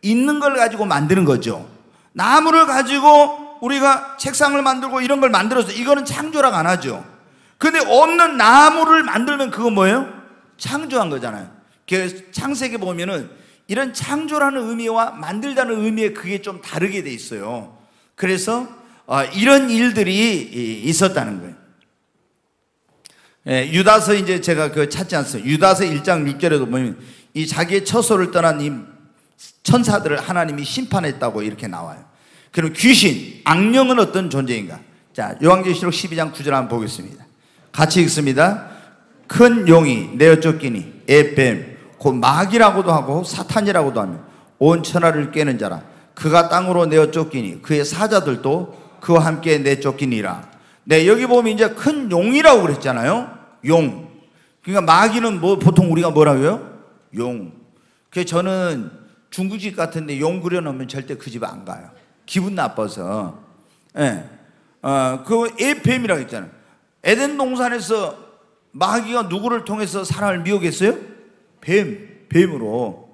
있는 걸 가지고 만드는 거죠. 나무를 가지고 우리가 책상을 만들고 이런 걸 만들어서 이거는 창조라고 안 하죠. 근데 없는 나무를 만들면 그건 뭐예요? 창조한 거잖아요. 그래서 창세기 보면은 이런 창조라는 의미와 만들다는 의미에 그게 좀 다르게 돼 있어요. 그래서 이런 일들이 있었다는 거예요. 유다서 이제 제가 그 찾지 않습니다. 유다서 1장 6절에도 보면 이 자기의 처소를 떠난 이 천사들을 하나님이 심판했다고 이렇게 나와요. 그럼 귀신, 악령은 어떤 존재인가? 자, 요한계시록 12장 9절 한번 보겠습니다. 같이 읽습니다. 큰 용이 내어 쫓기니 에뱀 곧 마귀라고도 하고 사탄이라고도 하며 온 천하를 깨는 자라. 그가 땅으로 내어 쫓기니 그의 사자들도 그와 함께 내쫓기니라. 네, 여기 보면 이제 큰 용이라고 그랬잖아요. 용. 그러니까 마귀는 뭐 보통 우리가 뭐라고요? 용. 그래서 저는 중국집 같은데 용 그려놓으면 절대 그 집 안 가요. 기분 나빠서. 예. 그 에뱀이라고 했잖아요. 에덴 동산에서 마귀가 누구를 통해서 사람을 미혹했어요? 뱀으로.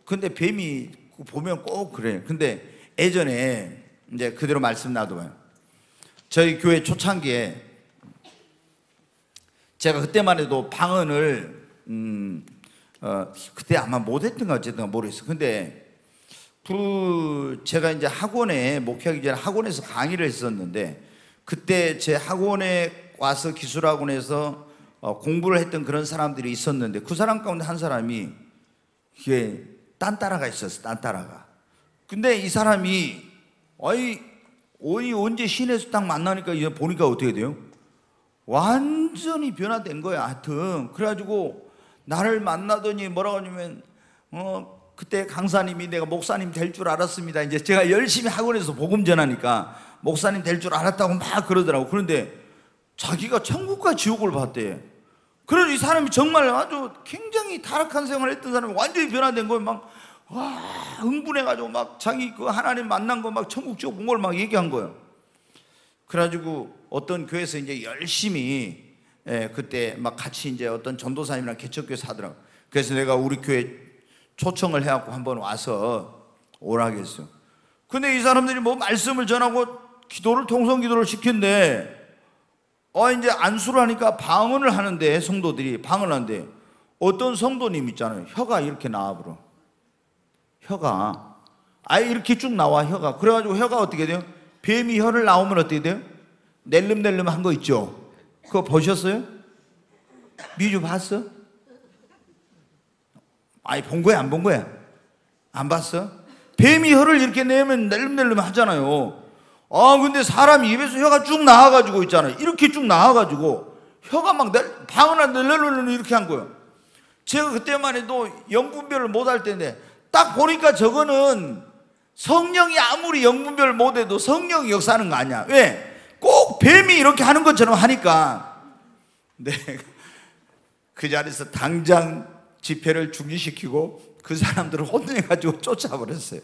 근데 뱀이 보면 꼭 그래요. 근데 예전에 이제 그대로 말씀 놔둬요. 저희 교회 초창기에 제가 그때만 해도 방언을 그때 아마 못했던 가 어쨌든 모르겠어. 근데 제가 이제 학원에 목회하기 전에 학원에서 강의를 했었는데 그때 제 학원에 와서 기술학원에서 공부를 했던 그런 사람들이 있었는데 그 사람 가운데 한 사람이 이게 딴따라가 있었어. 딴따라가. 근데 이 사람이 언제 시내에서 딱 만나니까 이제 보니까 어떻게 돼요? 완전히 변화된 거야. 하여튼 그래가지고 나를 만나더니 뭐라고 하냐면 그때 강사님이 내가 목사님 될 줄 알았습니다. 이제 제가 열심히 학원에서 복음 전하니까 목사님 될 줄 알았다고 막 그러더라고. 그런데 자기가 천국과 지옥을 봤대. 그래서 이 사람이 정말 아주 굉장히 타락한 생활을 했던 사람이 완전히 변화된 거예요. 막 흥분해가지고 막 자기 그 하나님 만난 거 막 천국 지옥 본 걸 막 얘기한 거예요. 그래가지고 어떤 교회에서 이제 열심히 그때 막 같이 이제 어떤 전도사님이랑 개척교회에서 하더라고. 그래서 내가 우리 교회 초청을 해갖고 한번 와서 오라고 했어요. 근데 이 사람들이 뭐 말씀을 전하고 기도를 통성기도를 시켰는데 이제 안수를 하니까 방언을 하는데 성도들이 방언을 하는데 어떤 성도님 있잖아요. 혀가 이렇게 나와버려. 혀가 아예 이렇게 쭉 나와 혀가. 그래가지고 혀가 어떻게 돼요? 뱀이 혀를 나오면 어떻게 돼요? 낼름낼름 한 거 있죠. 그거 보셨어요? 미주 봤어? 아니 본 거야 안 본 거야? 안 봤어? 뱀이 혀를 이렇게 내면 낼름낼름 하잖아요. 근데 사람 입에서 혀가 쭉 나와가지고 있잖아요. 이렇게 쭉 나와가지고 혀가 막 방언을 낼름낼름 이렇게 한 거예요. 제가 그때만 해도 영분별을 못 할 때인데 딱 보니까 저거는 성령이 아무리 영분별 못해도 성령이 역사하는 거 아니야. 왜? 꼭 뱀이 이렇게 하는 것처럼 하니까. 네. 그 자리에서 당장 집회를 중지시키고 그 사람들을 혼내가지고 쫓아버렸어요.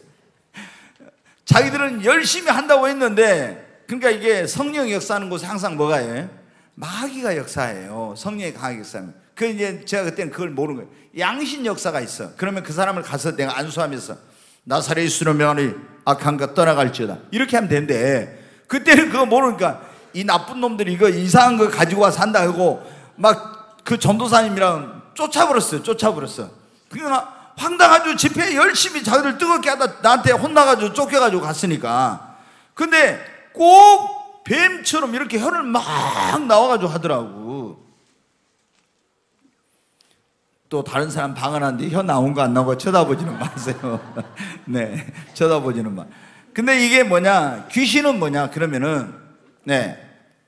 자기들은 열심히 한다고 했는데, 그러니까 이게 성령이 역사하는 곳에 항상 뭐가 해요? 마귀가 역사해요. 성령이 강하게 역사하면. 그 이제 제가 그때는 그걸 모르는 거예요. 양신 역사가 있어. 그러면 그 사람을 가서 내가 안수하면서 나사렛 예수로 명하니 악한 것 떠나갈지어다 이렇게 하면 되는데 그때는 그거 모르니까 이 나쁜 놈들이 이거 이상한 거 가지고 와서 한다 하고 막 그 전도사님이랑 쫓아버렸어요. 그러니까 황당하죠. 집회 열심히 자기들 뜨겁게 하다 나한테 혼나가지고 쫓겨가지고 갔으니까. 근데 꼭 뱀처럼 이렇게 혀를 막 나와가지고 하더라고. 또 다른 사람 방언하는데 혀 나온 거 안 나온 거 쳐다보지는 마세요. 네, 쳐다보지는 마. 근데 이게 뭐냐? 귀신은 뭐냐? 그러면은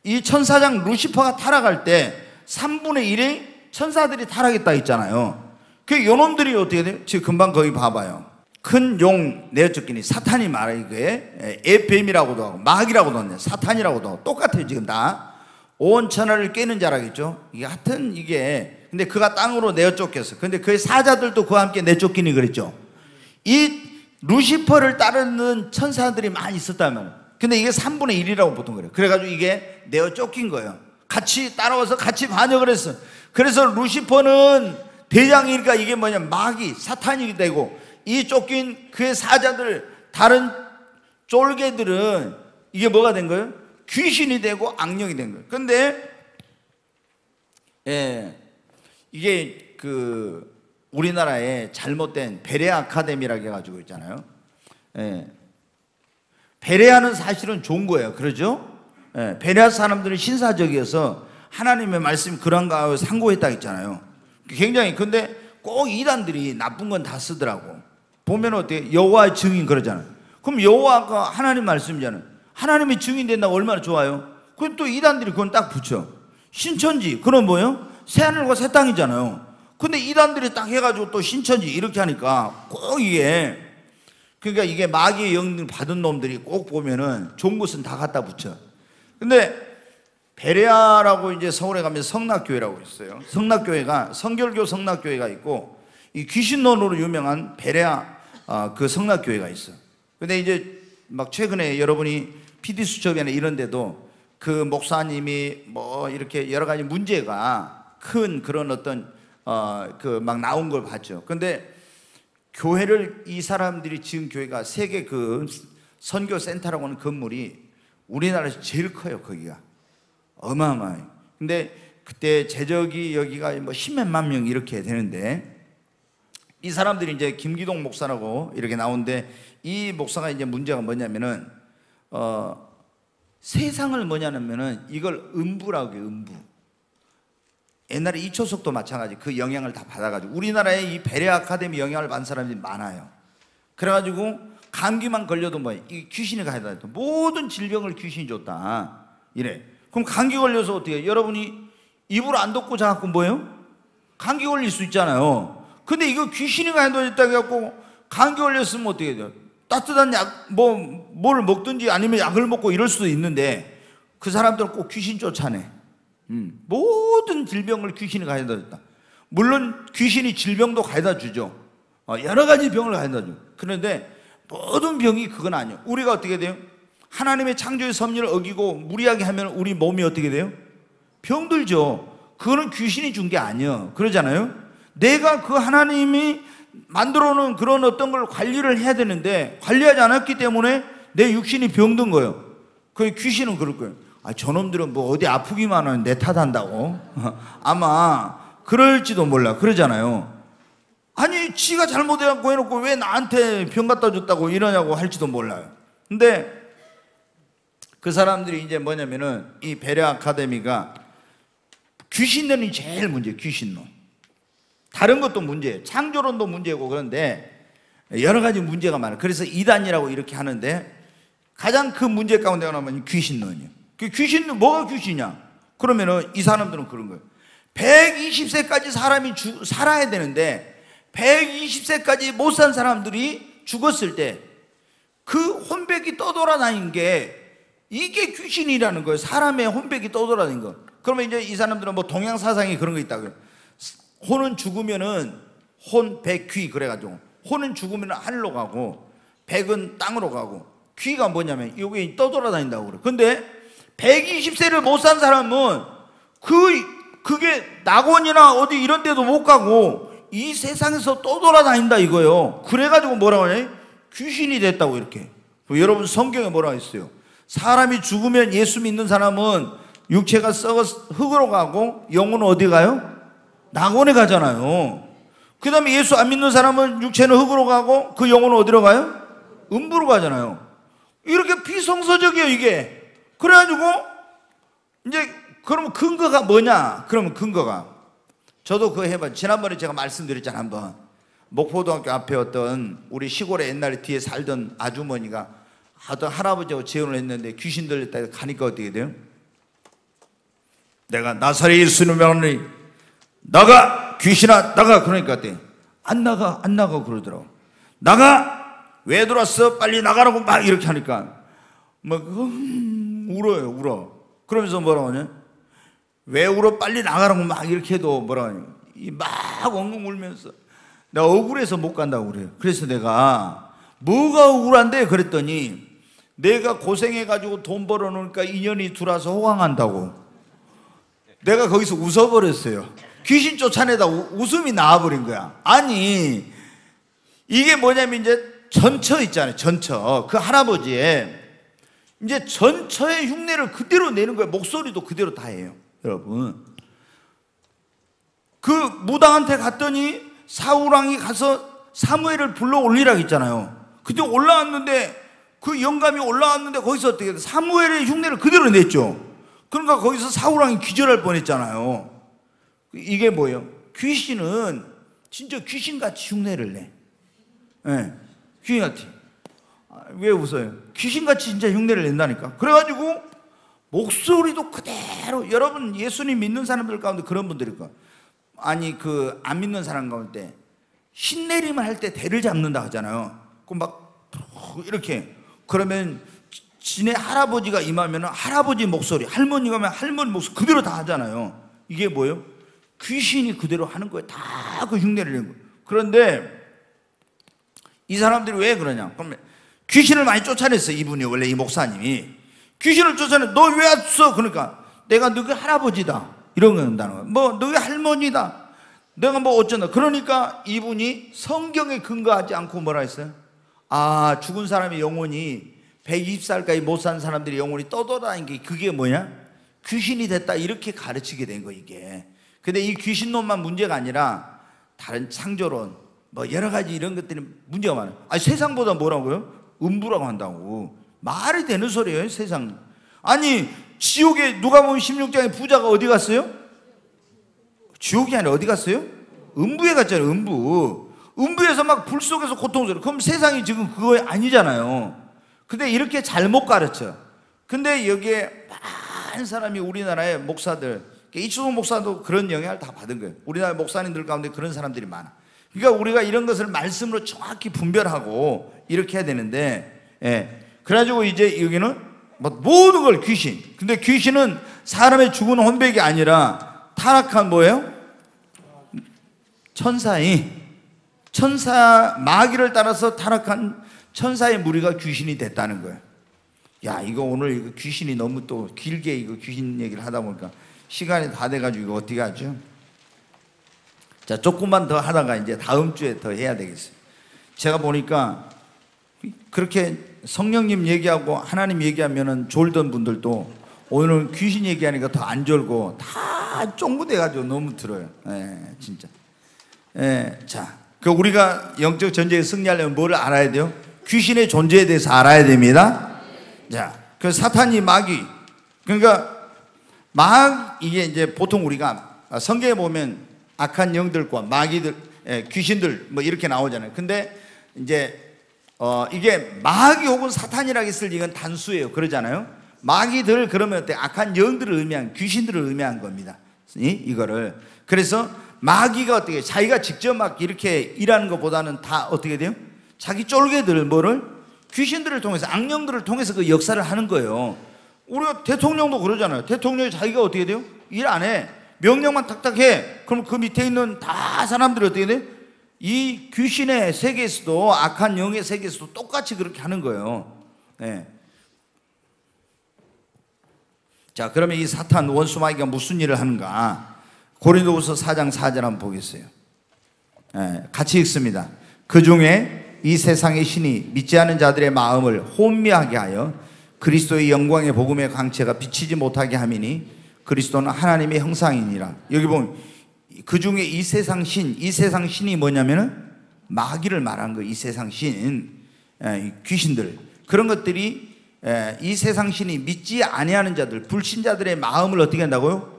이 천사장 루시퍼가 타락할 때 3분의 1이 천사들이 타락했다 했잖아요. 그 요놈들이 어떻게 돼요? 지금 금방 거기 봐봐요. 큰 용 내어쫓기니 사탄이 말해 이게 에뱀이라고도 하고 마귀라고도 하네. 사탄이라고도 하고 똑같아요. 지금 다 온 천하를 깨는 자라겠죠. 이게 하여튼 이게 근데 그가 땅으로 내어쫓겼어. 근데 그의 사자들도 그와 함께 내쫓기니 그랬죠. 이 루시퍼를 따르는 천사들이 많이 있었다면, 근데 이게 3분의 1이라고 보통 그래요. 그래가지고 이게 내어쫓긴 거예요. 같이 따라와서 같이 반역을 했어. 그래서 루시퍼는 대장이니까 이게 뭐냐, 마귀 사탄이 되고, 이 쫓긴 그의 사자들 다른 쫄개들은 이게 뭐가 된 거예요? 귀신이 되고 악령이 된 거예요. 근데 이게 그 우리나라에 잘못된 베레아 아카데미라고 해가지고 있잖아요. 베레아는 사실은 좋은 거예요. 그러죠? 베레아 사람들은 신사적이어서 하나님의 말씀이 그런가 하고 상고했다 했잖아요. 굉장히. 근데 꼭 이단들이 나쁜 건 다 쓰더라고. 보면 어때요? 여호와의 증인 그러잖아요. 그럼 여호와가 하나님 말씀이잖아요. 하나님의 증인 된다고 얼마나 좋아요. 그럼 또 이단들이 그건 딱 붙여. 신천지, 그럼 뭐예요? 새하늘과 새 땅이잖아요. 근데 이단들이 딱 해가지고 또 신천지 이렇게 하니까 꼭 이게, 그러니까 이게 마귀의 영을 받은 놈들이 꼭 보면은 좋은 곳은 다 갖다 붙여. 근데 베레아라고 이제 서울에 가면 성락교회라고 있어요. 성락교회가 성결교 성락교회가 있고, 이 귀신론으로 유명한 베레아 그 성락교회가 있어. 근데 이제 막 최근에 여러분이 PD수첩이나 이런 데도 그 목사님이 뭐 이렇게 여러 가지 문제가 큰 그런 어떤 그 막 나온 걸 봤죠. 근데 교회를 이 사람들이 지은 교회가 세계 그 선교센터라고 하는 건물이 우리나라에서 제일 커요. 거기가 어마어마해. 근데 그때 제적이 여기가 뭐 10몇만 명 이렇게 되는데, 이 사람들이 이제 김기동 목사라고 이렇게 나오는데, 이 목사가 이제 문제가 뭐냐면은 세상을 뭐냐면은 이걸 음부라고 해요. 음부. 옛날에 이초석도 마찬가지 그 영향을 다 받아가지고 우리나라에 이 베레아 아카데미 영향을 받은 사람들이 많아요. 그래가지고 감기만 걸려도 뭐 이 귀신이 가해다, 모든 질병을 귀신이 줬다 이래. 그럼 감기 걸려서 어떻게 해요? 여러분이 이불 안 덮고 자갖고 뭐예요? 감기 걸릴 수 있잖아요. 근데 이거 귀신이 가해다 해갖고 감기 걸렸으면 어떻게 돼요? 따뜻한 약 뭘 먹든지 아니면 약을 먹고 이럴 수도 있는데, 그 사람들은 꼭 귀신 쫓아내. 모든 질병을 귀신이 가해다 줬다. 물론 귀신이 질병도 가해다 주죠. 여러 가지 병을 가해다 줘. 그런데 모든 병이 그건 아니에요. 우리가 어떻게 돼요? 하나님의 창조의 섭리를 어기고 무리하게 하면 우리 몸이 어떻게 돼요? 병들죠. 그거는 귀신이 준 게 아니에요. 그러잖아요. 내가 그 하나님이 만들어 놓은 그런 어떤 걸 관리를 해야 되는데 관리하지 않았기 때문에 내 육신이 병든 거예요. 그 귀신은 그럴 거예요. 저놈들은 뭐 어디 아프기만 하면 내 탓한다고 아마 그럴지도 몰라. 그러잖아요. 아니 지가 잘못해갖고 해놓고 왜 나한테 병 갖다 줬다고 이러냐고 할지도 몰라요. 근데 그 사람들이 이제 뭐냐면은 이 베레아 아카데미가 귀신론이 제일 문제예요. 귀신론. 다른 것도 문제예요. 창조론도 문제고. 그런데 여러 가지 문제가 많아요. 그래서 이단이라고 이렇게 하는데, 가장 큰 문제 가운데 하나는 귀신론이에요. 그 귀신은 뭐가 귀신이냐? 그러면은 이 사람들은 그런 거예요. 120세까지 사람이 살아야 되는데 120세까지 못 산 사람들이 죽었을 때 그 혼백이 떠돌아다닌 게 이게 귀신이라는 거예요. 사람의 혼백이 떠돌아다닌 거. 그러면 이제 이 사람들은 뭐 동양 사상이 그런 거 있다고요. 혼은 죽으면은 혼, 백, 귀 그래가지고, 혼은 죽으면 하늘로 가고 백은 땅으로 가고 귀가 뭐냐면 여기 떠돌아다닌다고 그래. 근데 120세를 못 산 사람은 그게 낙원이나 어디 이런 데도 못 가고 이 세상에서 떠돌아다닌다 이거예요. 그래가지고 뭐라고 하냐? 귀신이 됐다고 이렇게. 여러분 성경에 뭐라고 했어요? 사람이 죽으면 예수 믿는 사람은 육체가 썩어 흙으로 가고 영혼은 어디 가요? 낙원에 가잖아요. 그 다음에 예수 안 믿는 사람은 육체는 흙으로 가고 그 영혼은 어디로 가요? 음부로 가잖아요. 이렇게 비성서적이에요 이게. 그래가지고 이제 그러면 근거가 뭐냐? 그러면 근거가, 저도 그거 해봐요. 지난번에 제가 말씀드렸잖아요. 한번 목포동학교 앞에 어떤 우리 시골에 옛날에 뒤에 살던 아주머니가 어떤 할아버지하고 재혼을 했는데 귀신 들렸다 가니까 어떻게 돼요? 내가 나사렛 예수님을 명하노니 나가 귀신아 나가. 그러니까 어때? 안 나가 그러더라고. 나가 왜 들어왔어? 빨리 나가라고 막 이렇게 하니까 막 울어요. 울어. 그러면서 뭐라고 하냐? 왜 울어? 빨리 나가라고 막 이렇게 해도 뭐라고 하냐? 막 엉엉 울면서 내가 억울해서 못 간다고 그래요. 그래서 내가 뭐가 억울한데 그랬더니 내가 고생해가지고 돈 벌어놓으니까 인연이 들어와서 호강한다고. 내가 거기서 웃어버렸어요. 귀신 쫓아내다 웃음이 나와버린 거야. 아니 이게 뭐냐면 이제 전처 있잖아요. 전처. 그 할아버지의 이제 전처의 흉내를 그대로 내는 거예요. 목소리도 그대로 다 해요. 여러분 그 무당한테 갔더니 사울왕이 가서 사무엘을 불러 올리라고 했잖아요. 그때 올라왔는데 그 영감이 올라왔는데 거기서 어떻게 해요? 사무엘의 흉내를 그대로 냈죠. 그러니까 거기서 사울왕이 기절할 뻔했잖아요. 이게 뭐예요? 귀신은 진짜 귀신같이 흉내를 내. 네, 귀신같이. 왜 웃어요? 귀신같이 진짜 흉내를 낸다니까. 그래가지고 목소리도 그대로, 여러분 예수님 믿는 사람들 가운데 그런 분들이 있고, 아니 그 안 믿는 사람 가운데 신내림을 할 때 대를 잡는다 하잖아요. 그럼 막 이렇게, 그러면 지네 할아버지가 임하면 할아버지 목소리, 할머니가 하면 할머니 목소리 그대로 다 하잖아요. 이게 뭐예요? 귀신이 그대로 하는 거예요. 다 그 흉내를 내는 거예요. 그런데 이 사람들이 왜 그러냐? 그러면 귀신을 많이 쫓아냈어요. 이분이, 원래 이 목사님이 귀신을 쫓아내. 너 왜 왔어? 그러니까 내가 너희 할아버지다 이런 거 한다는 거예요. 뭐 너희 할머니다, 내가 뭐 어쩐다. 그러니까 이분이 성경에 근거하지 않고 뭐라 했어요? 아, 죽은 사람의 영혼이 120살까지 못 산 사람들의 영혼이 떠돌아다니는 게 그게 뭐냐? 귀신이 됐다, 이렇게 가르치게 된 거 이게. 근데 이 귀신론만 문제가 아니라 다른 창조론, 뭐 여러 가지 이런 것들이 문제가 많아요. 아니 세상보다 뭐라고요? 음부라고 한다고. 말이 되는 소리예요, 세상. 아니 지옥에 누가 보면 16장에 부자가 어디 갔어요? 지옥이 아니라 어디 갔어요? 음부에 갔잖아요. 음부에서 막 불 속에서 고통스러워. 그럼 세상이 지금 그거 아니잖아요. 근데 이렇게 잘못 가르쳐. 근데 여기에 많은 사람이, 우리나라의 목사들, 이충호 목사도 그런 영향을 다 받은 거예요. 우리나라 목사님들 가운데 그런 사람들이 많아. 그러니까 우리가 이런 것을 말씀으로 정확히 분별하고 이렇게 해야 되는데, 그래가지고 이제 여기는 뭐 모든 걸 귀신. 근데 귀신은 사람의 죽은 혼백이 아니라 타락한 뭐예요? 천사 마귀를 따라서 타락한 천사의 무리가 귀신이 됐다는 거예요. 야, 이거 오늘 이거 귀신이 너무 또 길게 이거 귀신 얘기를 하다 보니까 시간이 다 돼가지고 이거 어떻게 하죠? 자, 조금만 더 하다가 이제 다음 주에 더 해야 되겠어요. 제가 보니까 그렇게 성령님 얘기하고 하나님 얘기하면은 졸던 분들도 오늘은 귀신 얘기하니까 더 안 졸고 다 쫑긋해가지고 너무 들어요. 진짜. 자, 그 우리가 영적 전쟁에 승리하려면 뭐를 알아야 돼요? 귀신의 존재에 대해서 알아야 됩니다. 자, 그 사탄이 마귀. 그러니까 이게 이제 보통 우리가 성경에 보면 악한 영들과 마귀들, 귀신들 뭐 이렇게 나오잖아요. 근데 이제 이게 마귀 혹은 사탄이라고 했을 이건 단수예요. 그러잖아요. 마귀들 그러면 어때? 악한 영들을 의미한, 귀신들을 의미한 겁니다. 이거를. 그래서 마귀가 어떻게 자기가 직접 막 이렇게 일하는 것보다는 다 어떻게 돼요? 자기 쫄개들 뭐를? 귀신들을 통해서, 악령들을 통해서 그 역사를 하는 거예요. 우리가 대통령도 그러잖아요. 대통령이 자기가 어떻게 돼요? 일 안 해. 명령만 탁탁 해. 그럼 그 밑에 있는 다 사람들이 어떻게 돼요? 이 귀신의 세계에서도, 악한 영의 세계에서도 똑같이 그렇게 하는 거예요. 자, 그러면 이 사탄 원수 마귀가 무슨 일을 하는가? 고린도후서 4장 4절 한번 보겠어요. 같이 읽습니다. 그 중에 이 세상의 신이 믿지 않은 자들의 마음을 혼미하게 하여 그리스도의 영광의 복음의 광채가 비치지 못하게 함이니 그리스도는 하나님의 형상이니라. 여기 보면 그 중에 이 세상 신이 뭐냐면은 마귀를 말한 거예요. 이 세상 신, 귀신들, 그런 것들이 이 세상 신이 믿지 아니하는 자들, 불신자들의 마음을 어떻게 한다고요?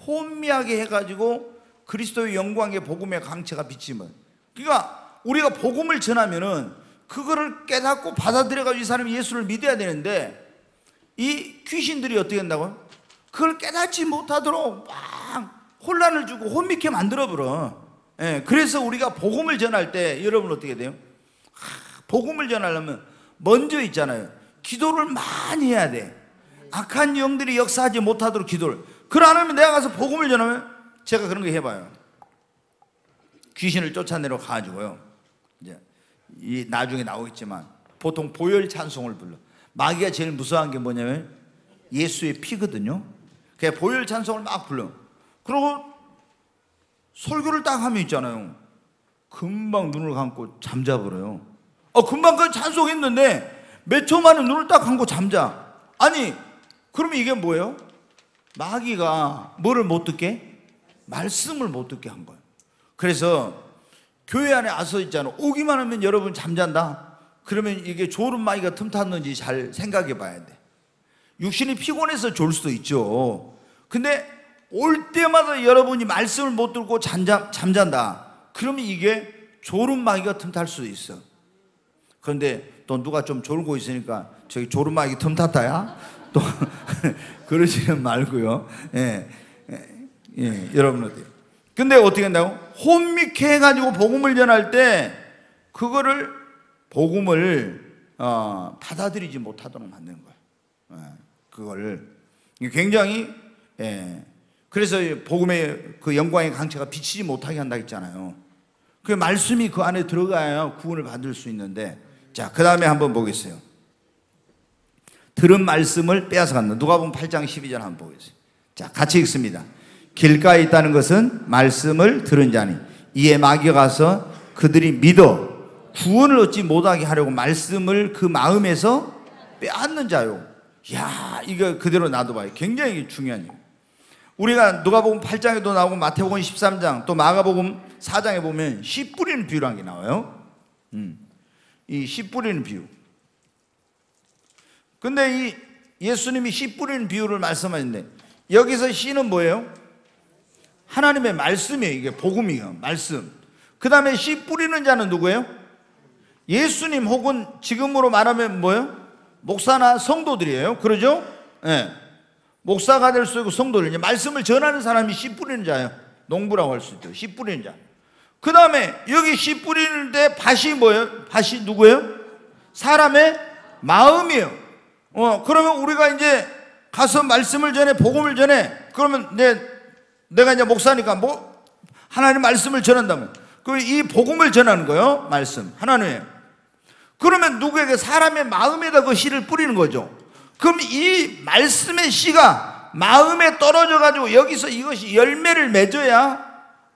혼미하게 해가지고 그리스도의 영광의 복음의 광채가 비치면, 그러니까 우리가 복음을 전하면은 그거를 깨닫고 받아들여가지고 이 사람이 예수를 믿어야 되는데 이 귀신들이 어떻게 한다고요? 그걸 깨닫지 못하도록 막 혼란을 주고 혼미케 만들어버려. 그래서 우리가 복음을 전할 때 여러분 어떻게 돼요? 복음을 전하려면 먼저 있잖아요, 기도를 많이 해야 돼. 악한 영들이 역사하지 못하도록 기도를. 그걸 안 하면 내가 가서 복음을 전하면, 제가 그런 거 해봐요. 귀신을 쫓아내러 가가지고요, 이제 이 나중에 나오겠지만 보통 보혈 찬송을 불러. 마귀가 제일 무서워한 게 뭐냐면 예수의 피거든요. 그냥 보혈 찬송을 막 불러. 그리고 설교를 딱 하면 있잖아요, 금방 눈을 감고 잠자버려요. 금방 그 찬송했는데 몇 초 만에 눈을 딱 감고 잠자. 아니 그러면 이게 뭐예요? 마귀가 뭐를 못 듣게? 말씀을 못 듣게 한 거예요. 그래서 교회 안에 와서 있잖아요, 오기만 하면 여러분 잠잔다. 그러면 이게 졸음 마귀가 틈탔는지 잘 생각해 봐야 돼. 육신이 피곤해서 졸 수도 있죠. 근데 올 때마다 여러분이 말씀을 못 듣고 잠잔다. 그러면 이게 졸음 마귀가 틈탈 수도 있어. 그런데 또 누가 좀 졸고 있으니까 저기 졸음막이 틈탔다야 또 그러지는 말고요. 여러분 어때요? 근데 어떻게 한다고? 혼미케 해가지고 복음을 전할 때 그거를 복음을 받아들이지 못하도록 만드는 거예요. 그걸 굉장히 그래서 복음의 그 영광의 강체가 비치지 못하게 한다 했잖아요. 그 말씀이 그 안에 들어가야 구원을 받을 수 있는데, 자, 그 다음에 한번 보겠어요. 들은 말씀을 빼앗아간다. 누가복음 8장 12절 한번 보겠어요. 자, 같이 읽습니다. 길가에 있다는 것은 말씀을 들은 자니 이에 마귀가 가서 그들이 믿어 구원을 얻지 못하게 하려고 말씀을 그 마음에서 빼앗는 자요. 야, 이거 그대로 놔둬봐요. 굉장히 중요한 일. 우리가 누가복음 8장에도 나오고 마태복음 13장 또 마가복음 4장에 보면 씨 뿌리는 비유라는 게 나와요. 이 씨 뿌리는 비유. 근데 이 예수님이 씨 뿌리는 비유를 말씀하셨는데 여기서 씨는 뭐예요? 하나님의 말씀이에요. 이게 복음이에요. 말씀. 그 다음에 씨 뿌리는 자는 누구예요? 예수님 혹은 지금으로 말하면 뭐예요? 목사나 성도들이에요. 그러죠? 네. 목사가 될 수 있고 성도들. 말씀을 전하는 사람이 씨 뿌리는 자예요. 농부라고 할 수 있죠. 씨 뿌리는 자. 그 다음에 여기 씨 뿌리는데 밭이 뭐예요? 밭이 누구예요? 사람의 마음이에요. 그러면 우리가 이제 가서 말씀을 전해, 복음을 전해. 그러면 내가 이제 목사니까 뭐 하나님 말씀을 전한다면 그 이 복음을 전하는 거예요. 말씀 하나님의. 그러면 누구에게? 사람의 마음에다 그 씨를 뿌리는 거죠. 그럼 이 말씀의 씨가 마음에 떨어져 가지고 여기서 이것이 열매를 맺어야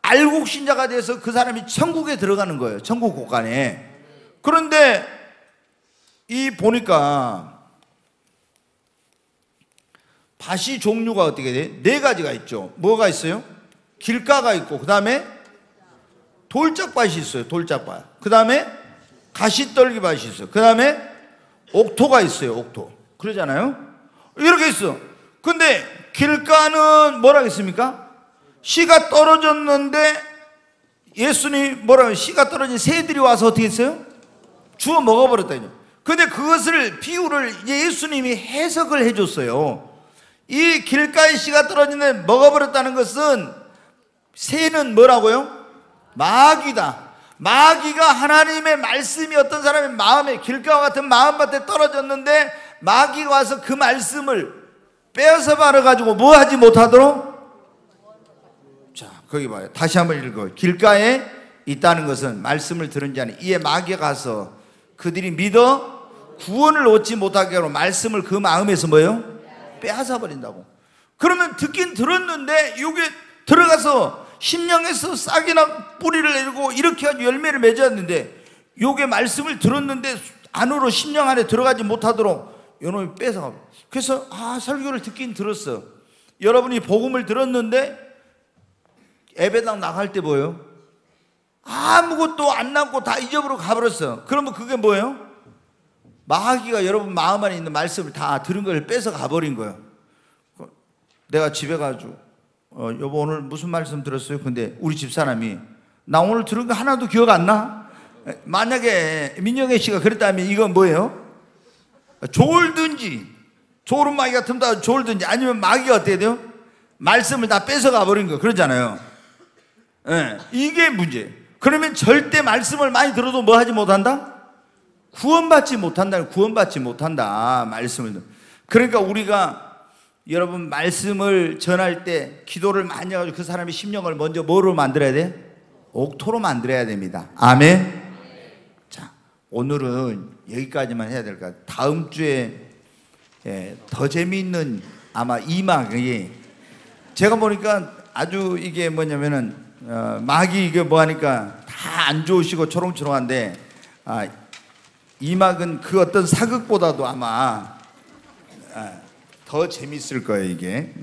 알곡 신자가 돼서 그 사람이 천국에 들어가는 거예요. 천국 곳간에. 그런데 이 보니까 밭이 종류가 어떻게 돼? 4가지가 있죠. 뭐가 있어요? 길가가 있고, 그 다음에 돌짝밭이 있어요. 돌짝밭. 그 다음에 가시떨기밭이 있어요. 그 다음에 옥토가 있어요. 옥토. 그러잖아요. 이렇게 있어. 근데 길가는 뭐라고 했습니까? 씨가 떨어졌는데 예수님 뭐라고 해요? 씨가 떨어진 새들이 와서 어떻게 했어요? 주워 먹어버렸다니요. 근데 그것을 비유를 이제 예수님이 해석을 해줬어요. 이 길가에 씨가 떨어지는데 먹어버렸다는 것은 새는 뭐라고요? 마귀다. 마귀가 하나님의 말씀이 어떤 사람의 마음에 길가와 같은 마음밭에 떨어졌는데 마귀가 와서 그 말씀을 빼앗아 버려가지고 뭐 하지 못하도록. 자, 거기 봐요. 다시 한번 읽어요. 길가에 있다는 것은 말씀을 들은 자는 이에 마귀가 가서 그들이 믿어 구원을 얻지 못하게 하고 말씀을 그 마음에서 뭐예요? 빼앗아 버린다고. 그러면 듣긴 들었는데 이게 들어가서 심령에서 싹이나 뿌리를 내리고 이렇게 아주 열매를 맺었는데 이게 말씀을 들었는데 안으로 심령 안에 들어가지 못하도록 이놈이 뺏어가. 그래서 설교를 듣긴 들었어. 여러분이 복음을 들었는데 예배당 나갈 때 뭐예요? 아무것도 안 남고 다 잊어버리고 가버렸어. 그러면 그게 뭐예요? 마귀가 여러분 마음 안에 있는 말씀을 다 들은 걸 뺏어 가버린 거예요. 내가 집에 가지고 여보 오늘 무슨 말씀 들었어요? 근데 우리 집사람이 나 오늘 들은 거 하나도 기억 안 나? 만약에 민영애 씨가 그랬다면 이건 뭐예요? 졸든지 졸음마귀 같으면 다 졸든지 아니면 마귀가 어떻게 돼요? 말씀을 다 뺏어가 버린 거 그러잖아요. 이게 문제. 그러면 절대 말씀을 많이 들어도 뭐 하지 못한다? 구원받지 못한다. 구원받지 못한다. 말씀을. 그러니까 우리가 여러분 말씀을 전할 때 기도를 많이 해가지고 그 사람의 심령을 먼저 뭐로 만들어야 돼? 옥토로 만들어야 됩니다. 아멘. 자, 오늘은 여기까지만 해야 될 것 같아요. 다음 주에 더 재미있는 아마 2막이 제가 보니까 아주 이게 뭐냐면은 막이 이게 뭐 하니까 다 안 좋으시고 초롱초롱한데 2막은 그 어떤 사극보다도 아마 더 재밌을 거예요 이게.